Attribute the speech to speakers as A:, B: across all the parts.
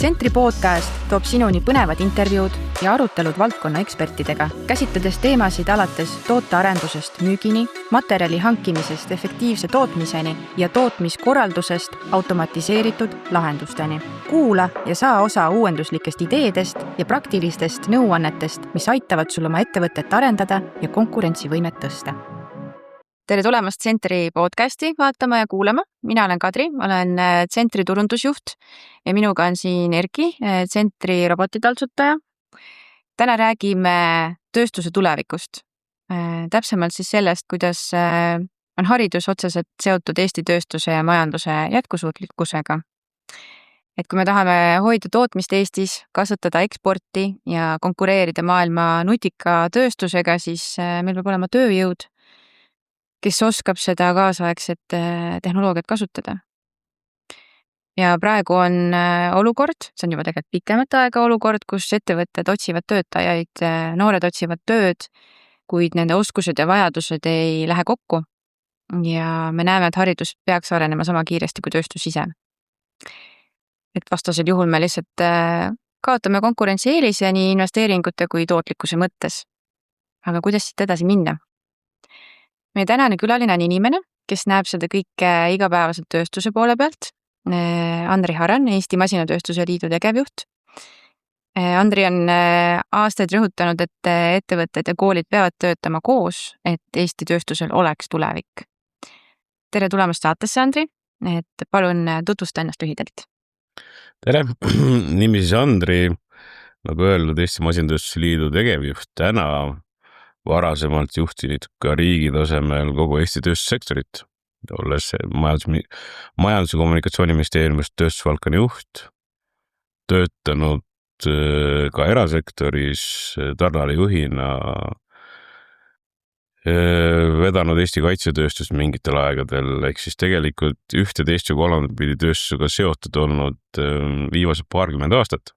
A: Centri podcast toob sinuni põnevad intervjuud ja arutelud valdkonna ekspertidega, käsitledes teemasid alates tootearendusest müügini, materjali hankimisest efektiivse tootmiseni ja tootmiskorraldusest automatiseeritud lahendusteni. Kuula ja saa osa uuenduslikest ideedest ja praktilistest nõuannetest, mis aitavad sul oma ettevõtet arendada ja konkurentsivõimet tõsta. Tere tulemast Centri podcasti vaatama ja kuulama. Mina olen Kadri, olen Centri turundusjuht ja minuga on siin Erki, Centri robotitaltsutaja. Täna räägime tööstuse tulevikust. Täpsemalt siis sellest, kuidas on haridus otseselt seotud Eesti tööstuse ja majanduse jätkusuutlikkusega. Et kui me tahame hoida tootmist Eestis, kasvatada eksporti ja konkureerida maailma nutika tööstusega, siis meil peab olema tööjõud, kes oskab seda kaasaegset tehnoloogiat kasutada. Ja praegu on olukord, see on juba tegelikult pikemat aega olukord, kus ettevõtted otsivad töötajaid, noored otsivad tööd, kuid nende oskused ja vajadused ei lähe kokku. Ja me näeme, et haridus peaks arenema sama kiiresti kui tööstus ise. Et vastasel juhul me lihtsalt kaotame konkurentsieelise nii investeeringute kui tootlikkuse mõttes. Aga kuidas siit edasi minna? Meie tänane külaline on inimene, kes näeb seda kõike igapäevaselt tööstuse poole pealt. Andri Haran, Eesti Masinatööstuse Liidu tegevjuht. Andri on aastaid rõhutanud, et ettevõtted ja koolid peavad töötama koos, et Eesti tööstusel oleks tulevik. Tere tulemast saatesse, Andri. Et palun tutvusta ennast lühidalt.
B: Tere, nimi siis Andri, nagu öelnud Eesti Masinatööstuse Liidu tegevjuht. Täna varasemalt juhtinud ka riigi tasemel kogu Eesti tööstussektorit, olles Majandus- ja Kommunikatsiooniministeeriumist tööstusvaldkonna juht, töötanud ka erasektoris tarnejuhina, vedanud Eesti kaitsetööstust mingitel aegadel, ehk siis tegelikult ühte teist ja kolmandat pidi tööstusega seotud olnud viimased paarkümmend aastat.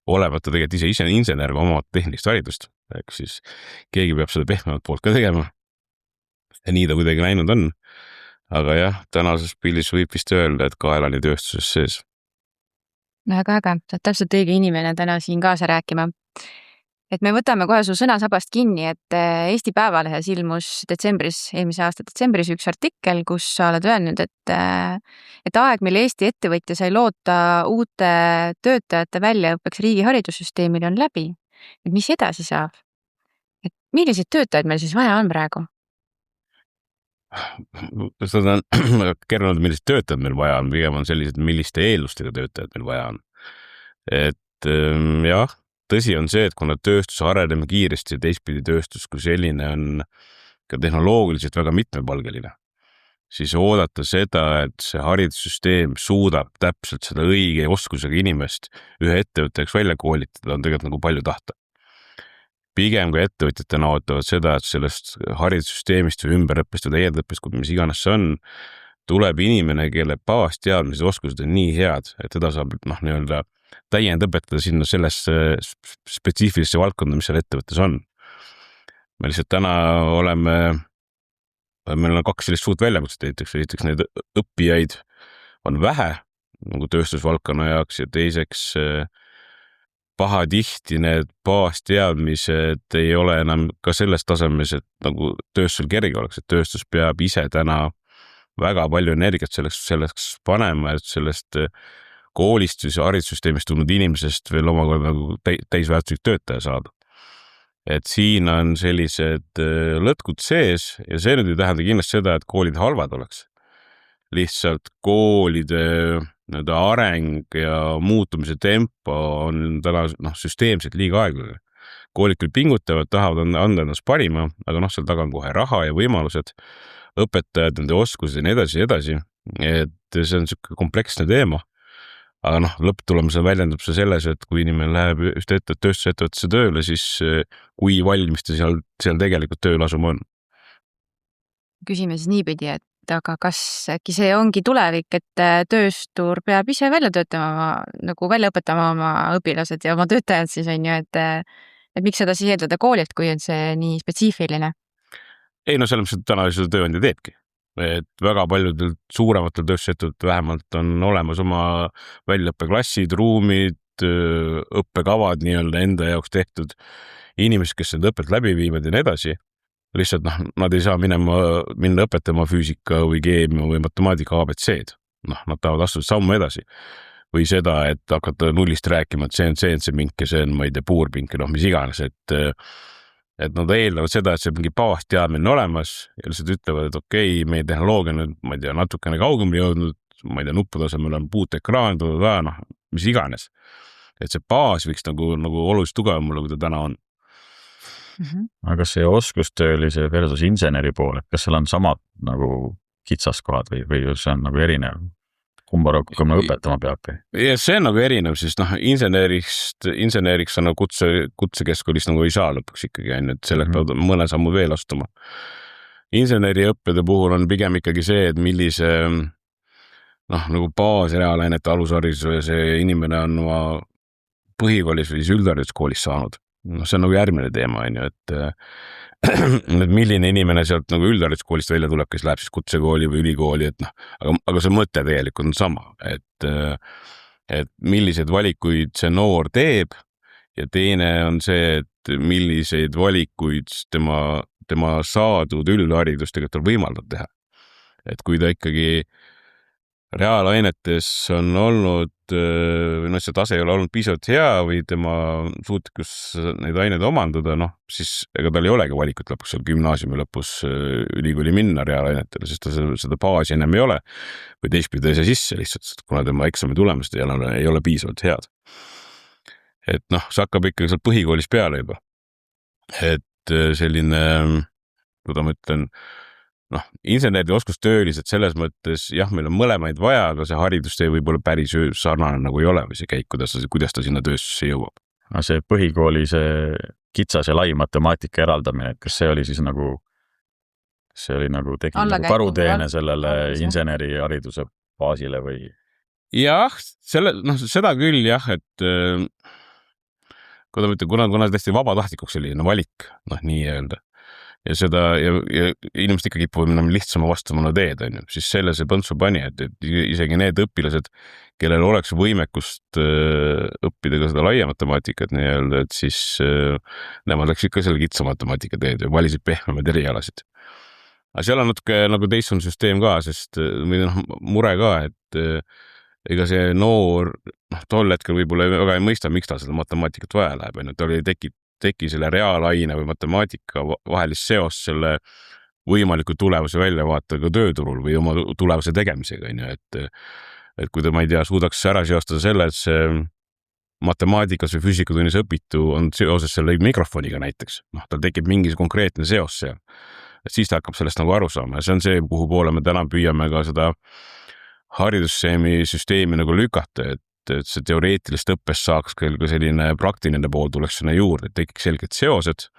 B: Olemata tegelikult ise insener omavad tehnilist haridust, ehk siis keegi peab seda pehmemat poolt ka tegema. Ja nii ta kuidagi läinud on. Aga jah, tänases pildis võib vist öelda, et kaelani tööstuses sees.
A: Väga äge, saad täpselt õige inimene täna siin kaasa rääkima. Et me võtame kohe su sõnasabast kinni, et Eesti Päevalehes ilmus eelmise aasta detsembris üks artikkel, kus sa oled öelnud, et aeg, mille Eesti ettevõtja sai loota uute töötajate väljaõppeks riigi haridussüsteemil on läbi. Et mis edasi saab? Et milliseid töötajaid meil siis vaja on praegu?
B: Seda on kerranud, millised töötajad meil vaja on, pigem on sellised, milliste eeldustega töötajad meil vaja on. Et jah, tõsi on see, et kuna tööstus areneb kiiresti ja teistpidi tööstus kui selline on ka tehnoloogiliselt väga mitmepalgeline, siis oodata seda, et see haridussüsteem suudab täpselt seda õige oskusega inimest ühe ettevõtteks välja koolitada, on tegelikult nagu palju tahta. Pigem kui ettevõtjatena ootavad seda, et sellest haridussüsteemist või ümberõppest või täiendõppest, mis iganes see on, tuleb inimene, kelle baasteadmised oskused on nii head, et teda saab nii-öelda täiendõpetada sinna sellesse spetsiifilisse valdkonda, mis seal ettevõttes on. Me lihtsalt täna meil on kaks sellist suurt väljakutset, esiteks neid õppijaid on vähe nagu tööstusvaldkonna jaoks ja teiseks pahatihti need baasteadmised ei ole enam ka selles tasemes, et nagu tööstusel kerge oleks, et tööstus peab ise täna väga palju energiat selleks panema, et sellest koolistus- ja haridussüsteemist tulnud inimesest veel omakorda nagu täisväärtuslik töötaja saada. Et siin on sellised lõtkud sees ja see nüüd ei tähenda kindlasti seda, et koolid halvad oleks. Lihtsalt koolide areng ja muutumise tempo on täna süsteemselt liiga aeglane. Koolid küll pingutavad, tahavad anda ennast parima, aga seal taga on kohe raha ja võimalused, õpetajad, nende oskused ja nii edasi. Et see on selline kompleksne teema. Aga lõpptulemusena väljendub see selles, et kui inimene läheb ühte tööstusettevõttesse tööle, siis kui valmis ta seal tegelikult tööl asuma on.
A: Küsime siis niipidi, et aga kas äkki see ongi tulevik, et tööstur peab ise välja õpetama oma õpilased ja oma töötajad siis on ju, et miks seda siis eeldada koolilt, kui on see nii spetsiifiline?
B: Ei, selles mõttes, et täna seda tööandja teebki. et väga paljudel suurematel tööstusettevõtetel vähemalt on olemas oma väljaõppeklassid, ruumid, õppekavad nii-öelda enda jaoks tehtud, inimesed, kes seda õpet läbi viivad ja nii edasi. Lihtsalt nad ei saa minna õpetama füüsika või keemia või matemaatika ABC-d. Nad tahavad astuda sammu edasi. Või seda, et hakata nullist rääkima, et see on CNC-mink ja see on, ma ei tea, puurpink ja mis iganes, et nad eeldavad seda, et see mingi baasteadmine olemas ja lihtsalt ütlevad, et okei, meie tehnoloogia on, ma ei tea, natukene kaugemale jõudnud, ma ei tea, nuppude asemel on puutekraan, mis iganes. Et see baas võiks nagu oluliselt tugevam olla, kui ta täna on.
C: Aga see oskustöölise versus inseneri pool, et kas seal on samad nagu kitsaskohad või see on nagu erinev? Kumba rohkem õpetama peab?
B: Ja see on nagu erinev, siis inseneriks on kutsekeskkoolis nagu ei saa lõpuks ikkagi, et selleks peab mõne sammu veel astuma. Inseneriõppede puhul on pigem ikkagi see, et millise nagu baas reaalainete alushariduse see inimene on oma põhikoolis või üldhariduskoolis saanud. See on nagu järgmine teema, et milline inimene sealt nagu üldhariduskoolist välja tuleb, kes läheb siis kutsekooli või ülikooli, aga see mõte tegelikult on sama, et millised valikuid see noor teeb ja teine on see, et milliseid valikuid tema saadud üldharidus tegelikult võimaldab teha. Et kui ta ikkagi reaalainetes on olnud, või see tase ei ole olnud piisavalt hea või tema suutlikkus neid aineid omandada, siis ega tal ei olegi valikut lõpuks seal gümnaasiumi lõpus ülikooli minna reaalainetele, sest ta seda baasi enam ei ole või teistpidi ei saa sisse lihtsalt, kuna tema eksami tulemused ei ole piisavalt head. Et see hakkab ikkagi seal põhikoolis peale juba. Et selline, kuidas ma ütlen, inseneride oskustöölised selles mõttes, jah, meil on mõlemaid vaja, aga see haridustee võib-olla päris sarnane nagu ei ole või see käik, kuidas ta sinna tööstusse jõuab.
C: See põhikooli see kitsas ja lai matemaatika eraldamine, et kas see oli siis nagu, tegi nagu karuteene sellele insenerihariduse baasile või?
B: Jah, seda küll jah, et kuna tõesti vabatahtlikuks selline valik, nii öelda. Ja inimesed ikkagi kipuvad lihtsama vastama teed, siis selle see põntsu pani, et isegi need õpilased, kellel oleks võimekust õppida ka seda laia matemaatikat nii öelda, et siis nemad läks ikka selle kitsa matemaatika teed ja valisid pehmemaid erialasid. Aga seal on natuke nagu teistsugune süsteem ka, sest mure ka, et ega see noor tol hetkel võib-olla väga ei mõista, miks ta seda matemaatikat vaja läheb, ta oli teki selle reaalaine või matemaatika vahelist seost selle võimaliku tulevuse väljavaatega tööturul või oma tulevuse tegemisega, et kui ta, ma ei tea, suudaks ära seostada selle, et see matemaatikas või füüsikatunnis õpitu on seoses selle mikrofoniga näiteks, tal tekib mingi konkreetne seos seal, et siis ta hakkab sellest nagu aru saama ja see on see, kuhu poole me täna püüame ka seda haridussüsteemi nagu lükata, et see teoreetilist õppest saaks ka selline praktiline pool tuleks sinna juurde, et tekiks selged seosed,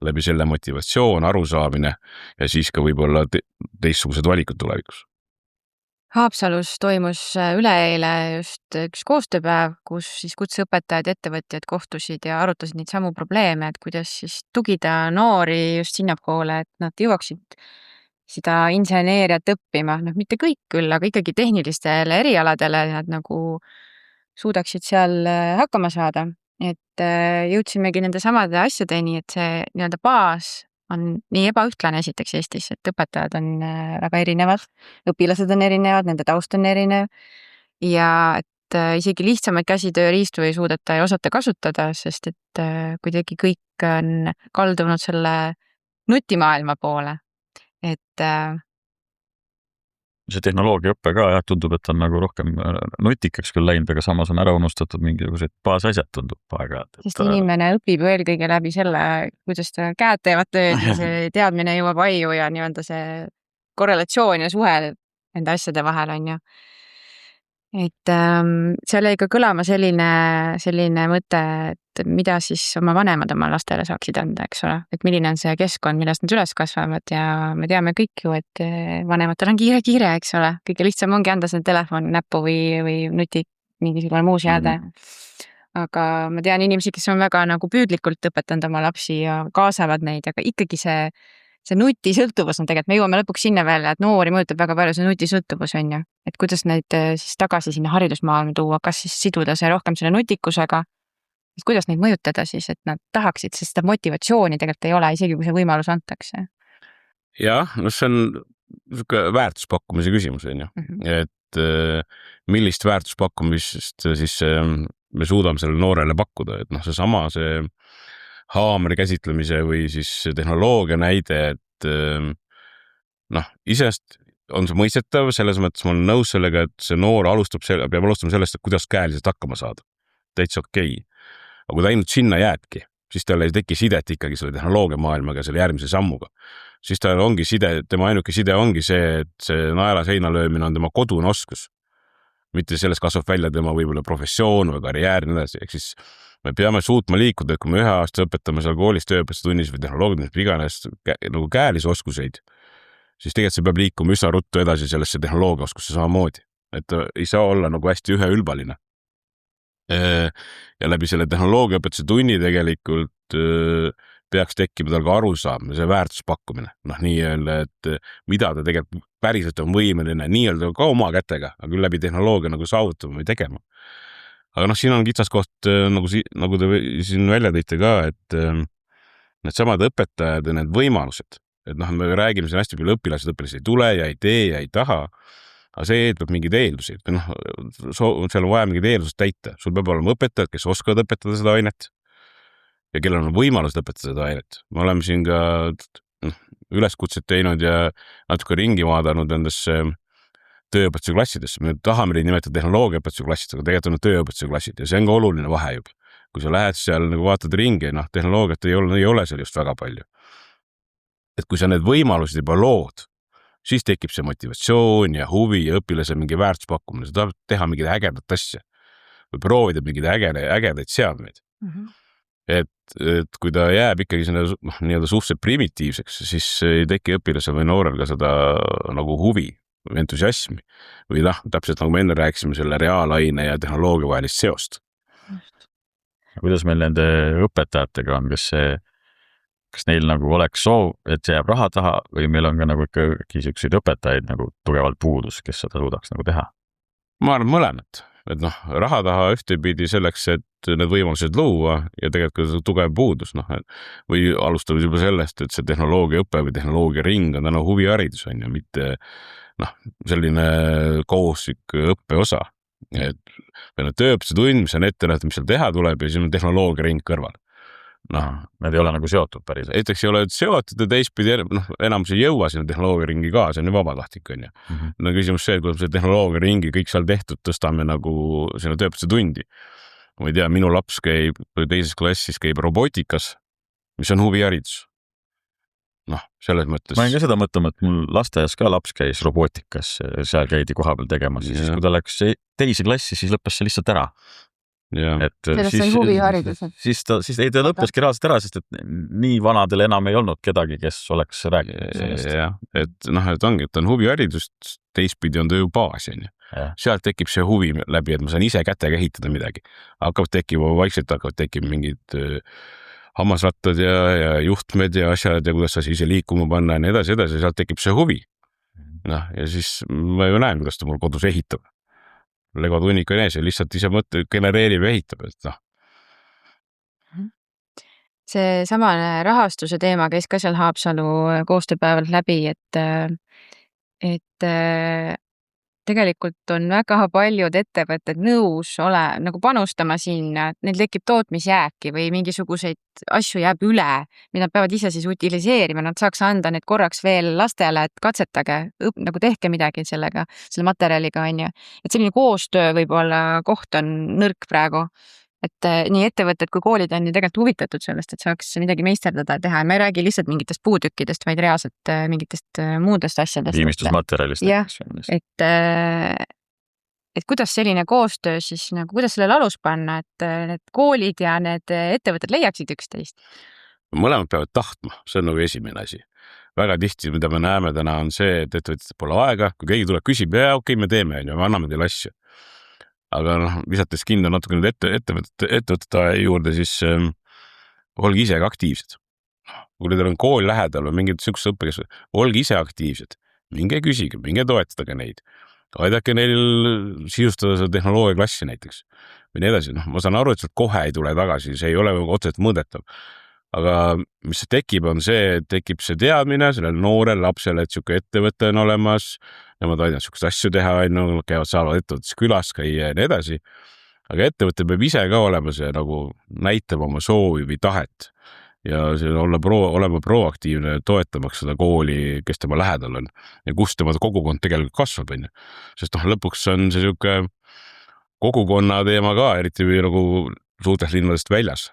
B: läbi selle motivatsioon, arusaamine ja siis ka võib-olla teistsugused valikud tulevikus.
A: Haapsalus toimus üleeile just üks koostööpäev, kus siis kutseõpetajad ja ettevõtjad kohtusid ja arutasid neid samu probleeme, et kuidas siis tugida noori just sinnapoole, et nad jõuaksid seda inseneeriat õppima, mitte kõik küll, aga ikkagi tehnilistele erialadele nad nagu suudaksid seal hakkama saada, et jõudsimegi nende samade asjadeni, et see nii-öelda baas on nii ebaühtlane esiteks Eestis, et õpetajad on väga erinevad, õpilased on erinevad, nende taust on erinev ja et isegi lihtsamaid käsitööriistu ei suudeta ja osata kasutada, sest et kuidagi kõik on kaldunud selle nutimaailma poole, et
C: see tehnoloogiaõppe ka jah, tundub, et on nagu rohkem nutikaks küll läinud, aga samas on ära unustatud mingisugused baasasjad tundub aeg-ajalt.
A: Sest inimene õpib eelkõige läbi selle, kuidas ta käed teevad tööd ja see teadmine jõuab aiu ja nii-öelda see korrelatsioon ja suhe nende asjade vahel on ju. Et seal jäi ka kõlama selline mõte, et mida siis oma vanemad oma lastele saaksid anda, eks ole, et milline on see keskkond, millest nad üles kasvavad ja me teame kõik ju, et vanematel on kiire, eks ole, kõige lihtsam ongi anda see telefon näppu või nuti mingisugune muu seade. Aga ma tean inimesi, kes on väga nagu püüdlikult õpetanud oma lapsi ja kaasavad neid, aga ikkagi see see nutisõltuvus on tegelikult, me jõuame lõpuks sinna veel, et noori mõjutab väga palju see nutisõltuvus on ju, et kuidas neid siis tagasi sinna haridusmaailma tuua, kas siis siduda see rohkem selle nutikusega, et kuidas neid mõjutada siis, et nad tahaksid, sest seda motivatsiooni tegelikult ei ole, isegi kui see võimalus antakse.
B: Jah, no see on väärtuspakkumise küsimus on ju, et millist väärtuspakkumist siis me suudame sellele noorele pakkuda, et noh, see haamri käsitlemise või siis tehnoloogia näide, et noh, isest on see mõistetav, selles mõttes ma olen nõus sellega, et see noor peab alustama sellest, et kuidas käeliselt hakkama saada. Täitsa okei. Aga kui ta ainult sinna jääbki, siis tal ei teki sidet ikkagi selle tehnoloogia maailmaga, selle järgmise sammuga. Siis tal ongi tema ainuke side ongi see, et see naela seina löömine on tema kodune oskus. Mitte sellest kasvab välja tema võib-olla professioon või karjäär ja nii edasi. Ehk siis me peame suutma liikuda, et kui me 1 aasta õpetame seal koolis tööõpetustunnis või tehnoloogias või iganes nagu käelisi oskuseid, siis tegelikult see peab liikuma üsna ruttu edasi sellesse tehnoloogia oskusse samamoodi. Et ei saa olla nagu hästi üheülbaline. Ja läbi selle tehnoloogia õpetuse tunni tegelikult peaks tekkima tal ka arusaam, see väärtuspakkumine. Noh, nii-öelda, et mida ta tegelikult päriselt on võimeline nii-öelda ka oma kätega, aga küll läbi tehnoloogia nagu saavutama või tegema. Aga noh, siin on kitsaskoht, nagu te siin välja tõite ka, et need samad õpetajad ja need võimalused, et noh, me räägime siin hästi palju õpilased ei tule ja ei tee ja ei taha, aga see eeldab mingeid eeldusi, et noh, seal on vaja mingeid eeldused täita. Sul peab olema õpetajad, kes oskavad õpetada seda ainet ja kellel on võimalus õpetada seda ainet. Me oleme siin ka üleskutset teinud ja natuke ringi vaadanud nendesse tööõpetuse klassidesse. Me tahame neid nimetada tehnoloogiaõpetuse klassid, aga tegelikult on tööõpetuse klassid ja see on ka oluline vahe juba. Kui sa lähed seal nagu vaatad ringi, noh, tehnoloogiat ei ole seal just väga palju. Et kui sa need võimalused juba lood, siis tekib see motivatsioon ja huvi ja õpilase mingi väärtuspakkumine. Sa tahad teha mingid ägedat asja või proovida mingeid ägedaid seadmeid. Et kui ta jääb ikkagi nii-öelda suhteliselt primitiivseks, siis ei teki õpilasel või noorel ka seda nagu huvi või entusiasmi või täpselt nagu me enne rääkisime selle reaalaine ja tehnoloogia vahelist seost.
C: Kuidas meil nende õpetajatega on, kas neil nagu oleks soov, et see jääb raha taha või meil on ka nagu ikkagi selliseid õpetajaid nagu tugevalt puudus, kes seda suudaks nagu teha?
B: Ma arvan mõlemat, et noh, raha taha ühtepidi selleks, et need võimalused luua ja tegelikult ka tugev puudus, või alustame juba sellest, et see tehnoloogia õpe või tehnoloogia ring on täna huviharidus on ja mitte selline kohustuslik õppeosa, et meil on tööõpetuse tund, mis on ette nähtud, mis seal teha tuleb ja siis on tehnoloogia ring kõrval.
C: Need ei ole nagu seotud päris.
B: Esiteks ei ole seotud ja teistpidi enamus ei jõua sinna tehnoloogia ringi ka, see on ju vabatahtlik on ju. No küsimus see, kuidas see tehnoloogia ringi kõik seal tehtud tõstame nagu sinna tööõpetuse tundi. Ma ei tea, minu laps käib teises klassis käib robotikas, mis on huviharidus. Selles mõttes.
C: Ma olen ka seda mõtlema, et mul lasteaias ka laps käis robootikas, seal käidi koha peal tegemas ja siis kui ta läks teise klassi, siis lõppes see lihtsalt ära.
A: Sellest sai huviharidus.
C: Siis ta lõppeski reaalselt ära, sest et nii vanadel enam ei olnud kedagi, kes oleks rääkinud sellest.
B: Et ongi, et on huviharidust, teistpidi on ta ju baas. Sealt tekib see huvi läbi, et ma saan ise kätega ehitada midagi. Vaikselt hakkavad tekkima mingid hammasrattad ja juhtmed ja asjad ja kuidas sa ise liikuma panna ja nii edasi, sealt tekib see huvi. Ja siis ma ju näen, kuidas ta mul kodus ehitab. Lego tunnik on ees ja lihtsalt ise genereerib ja ehitab.
A: See samane rahastuse teema käis ka seal Haapsalu koostööpäevalt läbi, et tegelikult on väga paljud ettevõtted nõus nagu panustama sinna, et neil tekib tootmisjääki või mingisuguseid asju jääb üle, mida nad peavad ise siis utiliseerima, nad saaks anda need korraks veel lastele, et katsetage, nagu tehke midagi selle materjaliga on ju. Et selline koostöö võib-olla koht on nõrk praegu. Et nii ettevõtted kui koolid on ju tegelikult huvitatud sellest, et saaks midagi meisterdada ja teha. Ma ei räägi lihtsalt mingitest puutükkidest, vaid reaalselt mingitest muudest asjadest.
C: Viimistlusmaterjalist.
A: Jah, et kuidas selline koostöö siis, nagu kuidas sellele alus panna, et need koolid ja need ettevõtted leiaksid üksteist?
B: Mõlemad peavad tahtma, see on nagu esimene asi. Väga tihti, mida me näeme täna, on see, et ettevõtted pole aega, kui keegi tuleb küsib, okei, me teeme, me anname teile asju. Aga visates kinda natuke nüüd ettevõtete juurde, siis olge ise ka aktiivsed. kui teil on kool lähedal või mingid siuksed õppekeskused, olge ise aktiivsed, minge küsige, minge toetage neid, aidake neil sisustada seda tehnoloogiaklassi näiteks või nii edasi. Ma saan aru, et sealt kohe ei tule tagasi, see ei ole otseselt mõõdetav. Aga mis tekib, on see, tekib see teadmine sellel noorel lapsele, et siuke ettevõte on olemas, nemad aidavad siukest asju teha, käivad saavad ettevõttes külas käia ja nii edasi. Aga ettevõte peab ise ka olema see nagu näitab oma soovi või tahet ja olema proaktiivne, toetamaks seda kooli, kes tema lähedal on ja kus tema kogukond tegelikult kasvab. Sest lõpuks on see siuke kogukonna teema ka, eriti või nagu suurtest linnadest väljas,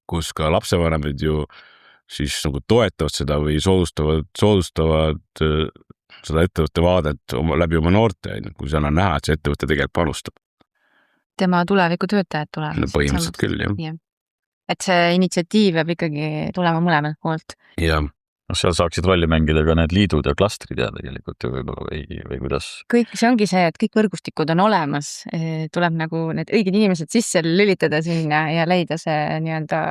B: kus ka lapsevanemad ju siis nagu toetavad seda või soodustavad seda ettevõtte vaadet läbi oma noorte, kui seal on näha, et see ettevõte tegelikult panustab.
A: Tema tuleviku töötajad tulevad.
B: No põhimõtteliselt küll, jah.
A: Et see initsiatiiv peab ikkagi tulema mõlemalt poolt.
B: Jah.
C: Seal saaksid rolli mängida ka need liidud ja klastrid ja tegelikult või kuidas?
A: Kõik, see ongi see, et kõik võrgustikud on olemas, tuleb nagu need õiged inimesed sisse lülitada sinna ja leida see nii-öelda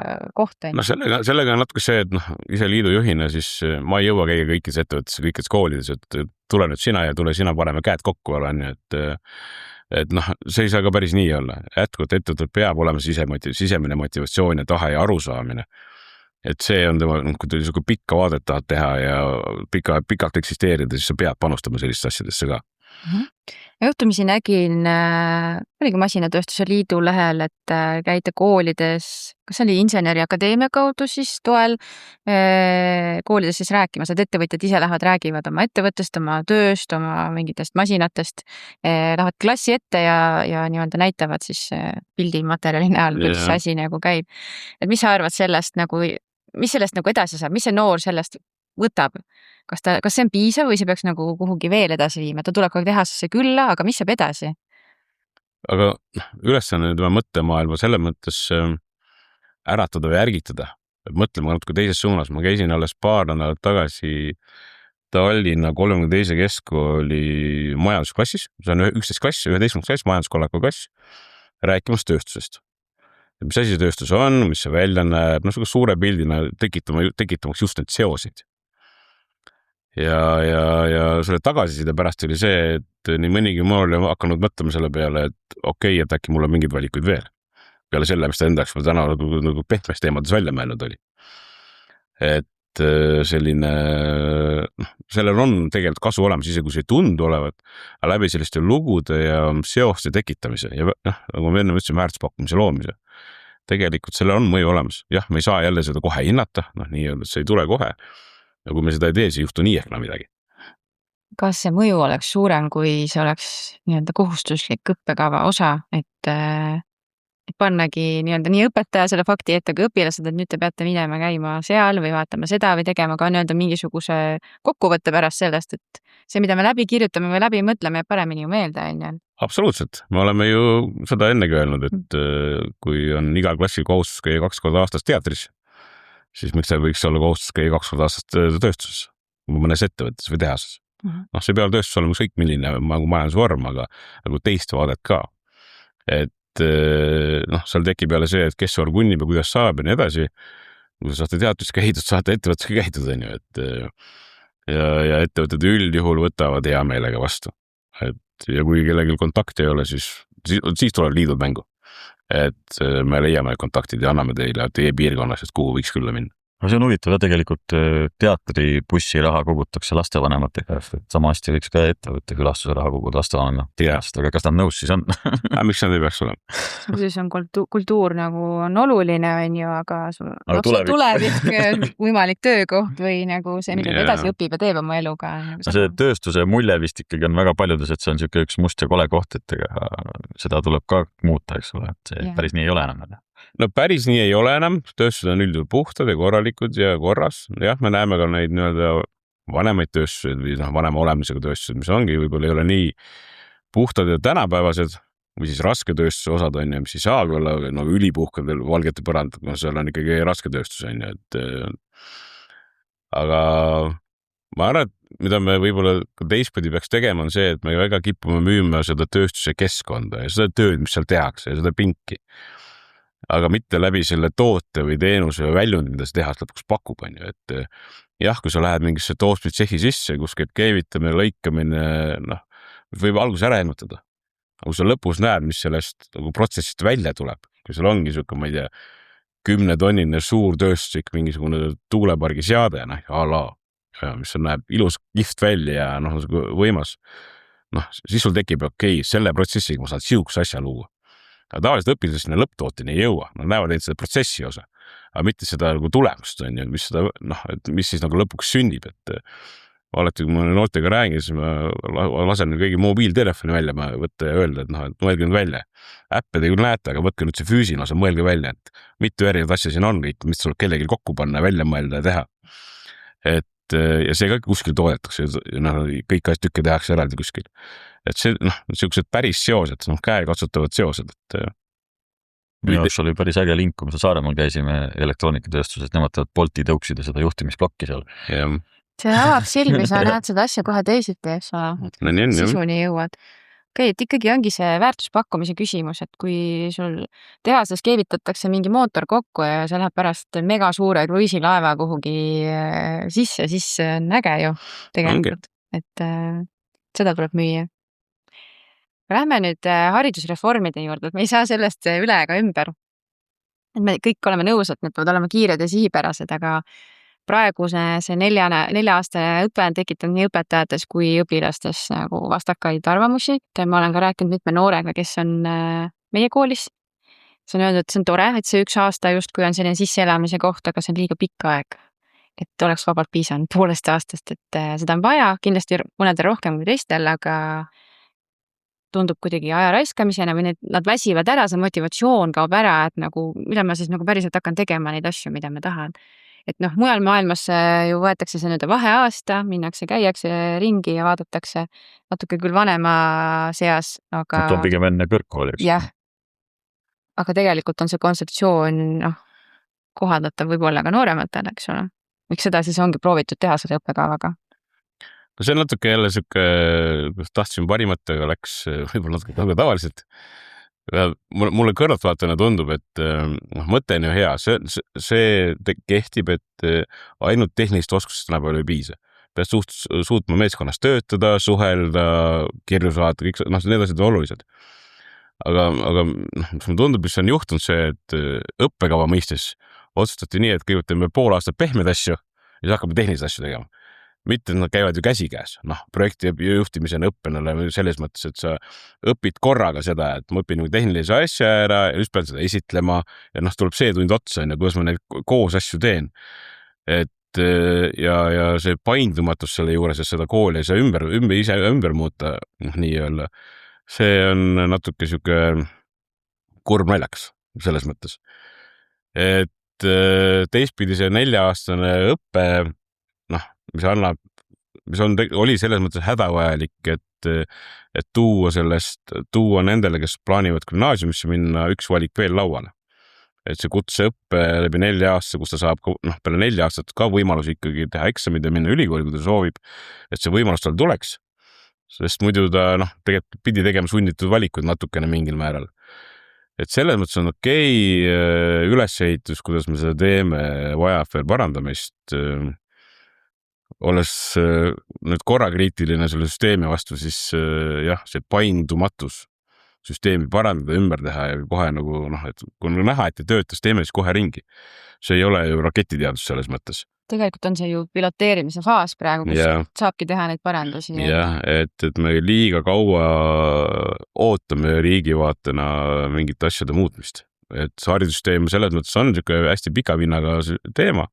A: koht.
B: No sellega on natuke see, et ise liidu juhina, siis ma ei jõua käia kõikides ettevõttes, kõikides koolides, et tule nüüd sina ja tule sina, paneme käed kokku, et see ei saa ka päris nii olla. Jätkuvalt ettevõttel peab olema sisemine motivatsioon ja tahe ja arusaamine. Et see on tema, kui te pikka vaadet tahad teha ja pikalt eksisteerida, siis sa pead panustama sellist asjadesse ka.
A: Juhtumisi nägin, oligi Masinatööstuse Liidu lehel, et käite koolides, kas oli Inseneriakadeemia kaudu siis toel koolides siis rääkimas, et ettevõtjad ise lähevad, räägivad oma ettevõttest, oma tööst, oma mingitest masinatest, lähevad klassi ette ja nii-öelda näitavad siis pildimaterjali näol, kuidas see asi nagu käib. Et mis sa arvad sellest mis sellest nagu edasi saab, mis see noor sellest võtab? Kas see on piisav või see peaks nagu kuhugi veel edasi viima? Ta tuleb ka tehasesse külla, aga mis saab edasi?
B: Aga ülesanne tema mõttemaailma selles mõttes äratada või ärgitada. Mõtlema natuke teises suunas. Ma käisin alles paar nädalat tagasi Tallinna 32. keskkooli majandusklassis. See on 11. klass, majanduskollaku klass, rääkimas tööstusest. Mis asi see tööstus on, mis see välja näeb, suure pildina tekitamaks just need seosid. Ja selle tagasiside pärast oli see, et nii mõnigi mul oli hakanud mõtlema selle peale, et okei, et äkki mul on mingid valikuid veel. Peale selle, mis ta endaks täna nagu pehmes teemades välja mõelnud oli. Et selline, sellel on tegelikult kasu olemas, isegi kui see ei tundu olevat, aga läbi selliste lugude ja seoste tekitamise ja nagu me enne mõtlesime väärtuspakkumise loomise. Tegelikult sellel on mõju olemas. Jah, me ei saa jälle seda kohe hinnata, nii-öelda see ei tule kohe. Ja kui me seda ei tee, see ei juhtu nii ehk midagi.
A: Kas see mõju oleks suurem, kui see oleks nii-öelda kohustuslik õppekava osa, et pannagi nii-öelda nii õpetaja selle fakti ette kui õpilased, et nüüd te peate minema käima seal või vaatama seda või tegema ka nii-öelda mingisuguse kokkuvõtte pärast sellest, et see, mida me läbi kirjutame või läbi mõtleme, jääb paremini ju meelde.
B: Absoluutselt. Me oleme ju seda ennegi öelnud, et kui on igal klassil kohustus käia 2 korda aastas teatris, siis miks see võiks olla kohustus käia 2 korda aastas tööstuses või mõnes ettevõttes või tehases. See peab tööstus olema kõik milline majandusvorm, aga nagu teist vaadet ka. Et seal tekib jälle see, et kes seal kunnib ja kuidas saab ja nii edasi. Kui sa saate teatrisse käidud, saate ettevõttes käidud, ja ettevõtted üldjuhul võtavad hea meelega vastu. Ja kui kellelgi kontakti ei ole, siis tuleb liidud mängu. Et me leiame kontaktid ja anname teile teie piirkonnas, et kuhu võiks külla minna.
C: See on huvitav, tegelikult teatribussi raha kogutakse lastevanemate käest, et sama hästi võiks ka ettevõtte külastuse raha koguda lastevanemate käest, aga kas nad nõus siis on?
B: Miks nad ei peaks olema?
A: Siis on kultuur nagu on oluline, aga tulevik võimalik töökoht või nagu see, mida ta edasi õpib ja teeb oma eluga.
C: See tööstuse mulje vist ikkagi on väga paljudes, et see on siuke üks must ja kole koht, et seda tuleb ka muuta, eks ole, et see päris nii ei ole enam.
B: No päris nii ei ole enam, tööstused on üldjuhul puhtad ja korralikud ja korras. Jah, me näeme ka neid vanemaid tööstused või vanema olemisega tööstused, mis ongi võib-olla ei ole nii puhtad ja tänapäevased või siis raske tööstuse osad on ja mis ei saagi olla ülipuhkadel valgete põrand, seal on ikkagi raske tööstus. Aga ma arvan, et mida me võib-olla teistpidi peaks tegema on see, et me väga kipume müüma seda tööstuse keskkonda ja seda tööd, mis seal tehakse ja seda pinki. aga mitte läbi selle toote või teenuse või väljundi, mida see tehas lõpuks pakub, on ju, et jah, kui sa lähed mingisse tootmistsehhi sisse, kus käib keevitamine, lõikamine, noh, võib alguses ära ehmatada. Aga kui sa lõpus näed, mis sellest nagu protsessist välja tuleb, kui seal ongi siuke, ma ei tea, 10-tonnine suur tööstuslik mingisugune tuulepargi seade, mis näeb ilus kihvt välja ja noh, võimas. Noh, siis sul tekib selle protsessiga ma saan siukse asja luua. Aga tavaliselt õpilased sinna lõpptootini ei jõua, nad näevad neid seda protsessi osa, aga mitte seda nagu tulemust, on ju, mis siis nagu lõpuks sünnib, et alati, kui ma noortega räägin, siis ma lasen kõigi mobiiltelefoni välja võtta ja öelda, et noh, et mõelge nüüd välja. Äppe te küll näete, aga võtke nüüd see füüsiline osa, mõelge välja, et mitu erinevat asja siin on kõik, mis tuleb kellelgi kokku panna, välja mõelda ja teha. Ja see ka kuskil toodetakse, kõik asjad tükke tehakse eraldi kuskil. Et see, niisugused päris seosed, käekatsutavad seosed, et
C: minu jaoks oli päris äge link, kui me Saaremaal käisime elektroonikatööstuses, nemad teevad Bolti tõuksid ja seda juhtimisplokki seal.
A: See avab silmi, sa näed seda asja kohe teisiti, eks ole, sisuni jõuad. Okei, et ikkagi ongi see väärtuspakkumise küsimus, et kui sul tehases keevitatakse mingi mootor kokku ja see läheb pärast mega suure kruiisilaeva kuhugi sisse, siis on äge ju tegelikult, et seda tuleb müüa. Lähme nüüd haridusreformide juurde, et me ei saa sellest üle ega ümber. Et me kõik oleme nõus, et need peavad olema kiired ja sihipärased, aga praegu see 4-aastane õpe on tekitanud nii õpetajates kui õpilastes nagu vastakaid arvamusi. Ma olen ka rääkinud mitme noorega, kes on meie koolis. See on öeldud, et see on tore, et see 1 aasta justkui on selline sisseelamise koht, aga see on liiga pikk aeg. Et oleks vabalt piisanud 1,5 aastast, et seda on vaja, kindlasti mõnedel rohkem kui teistel, aga tundub kuidagi aja raiskamisena või nad väsivad ära, see motivatsioon kaob ära, et nagu, mida ma siis nagu päriselt hakkan tegema neid asju, mida ma tahan. Et noh, mujal maailmas ju võetakse see nüüd vaheaasta, minnakse, käiakse ringi ja vaadatakse natuke küll vanema seas, aga
C: see on pigem enne kõrgkooli.
A: Jah, aga tegelikult on see kontseptsioon kohaldatav võib-olla ka noorematele, eks ole. Miks seda siis ongi proovitud teha selle õppekavaga?
B: No see on natuke jälle siuke, kus tahtsin parimat, aga läks võib-olla natuke tavaliselt. Mulle kõrvaltvaatajana tundub, et mõte on ju hea, see kehtib, et ainult tehnilist oskust tänapäeval ei piisa. Pead suutma meeskonnas töötada, suhelda, kirju saada, kõik need asjad on olulised. Aga mis mulle tundub, mis on juhtunud see, et õppekava mõistes otsustati nii, et kõigepealt teeme pool aastat pehmed asju ja siis hakkame tehnilisi asju tegema. Mitte, et nad käivad ju käsikäes, projekti juhtimisena õppenale selles mõttes, et sa õpid korraga seda, et ma õpin tehnilise asja ära ja nüüd pean seda esitlema ja tuleb see tund otsa, kuidas ma neid koos asju teen. Et ja see paindumatus selle juures, et seda kooli ei saa ümber muuta, nii öelda, see on natuke siuke kurb naljakas selles mõttes. Et teistpidi see 4-aastane õppe, mis oli selles mõttes hädavajalik, et tuua nendele, kes plaanivad gümnaasiumisse minna, üks valik veel lauale. Et see kutseõppe läbi 4 aastat, kus ta saab peale 4 aastat ka võimalus ikkagi teha eksamid ja minna ülikooli, kui ta soovib, et see võimalus tal tuleks. Sest muidu ta tegelikult pidi tegema sunnitud valikuid natukene mingil määral. Et selles mõttes on okei ülesehitus, kuidas me seda teeme, vajab veel parandamist. Olles nüüd korrakriitiline selle süsteemi vastu, siis jah, see paindumatus süsteemi parandada, ümber teha ja kohe et kui on näha, et töötas, teeme siis kohe ringi. See ei ole ju raketiteadus selles mõttes.
A: Tegelikult on see ju piloteerimise faas praegu, kus saabki teha neid parandusi.
B: Jah, et me liiga kaua ootame riigi vaatena mingite asjade muutmist. Et haridussüsteem selles mõttes on hästi pika vinnaga teema.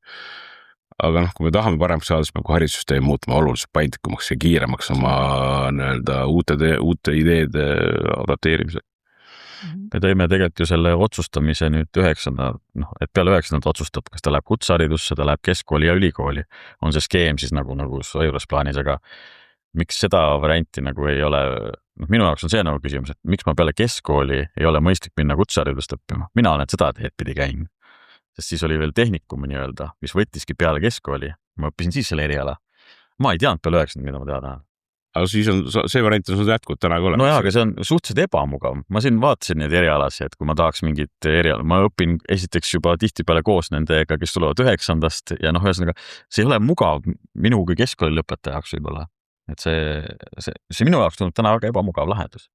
B: Aga kui me tahame paremaks saada, siis peab haridussüsteem muutma oluliselt paindlikumaks ja kiiremaks oma uute ideede adapteerimisel.
C: Me tõime tegelikult ju selle otsustamise nüüd 9. et peale 9. otsustab, kas ta läheb kutseharidusse, ta läheb keskkooli ja ülikooli. On see skeem siis nagu juures plaanis, aga miks seda varianti ei ole, minu jaoks on see küsimus, et miks ma peale keskkooli ei ole mõistlik minna kutseharidust õppima. Mina olen seda teed pidi käinud. Sest siis oli veel tehnikum nii-öelda, mis võttiski peale keskkooli. Ma õppisin siis selle eriala. Ma ei teadnud peale 9, mida ma teada.
B: aga siis on see variant on sul jätkuvalt täna ka olemas.
C: No jaa, aga see on suhteliselt ebamugav. Ma siin vaatasin neid erialasi, et kui ma tahaks mingit eriala, ma õpin esiteks juba tihtipeale koos nendega, kes tulevad 9. ja ühesõnaga, see ei ole mugav minu kui keskkooli lõpetaja jaoks võib-olla. Et see minu jaoks tundub täna väga ebamugav lahendus.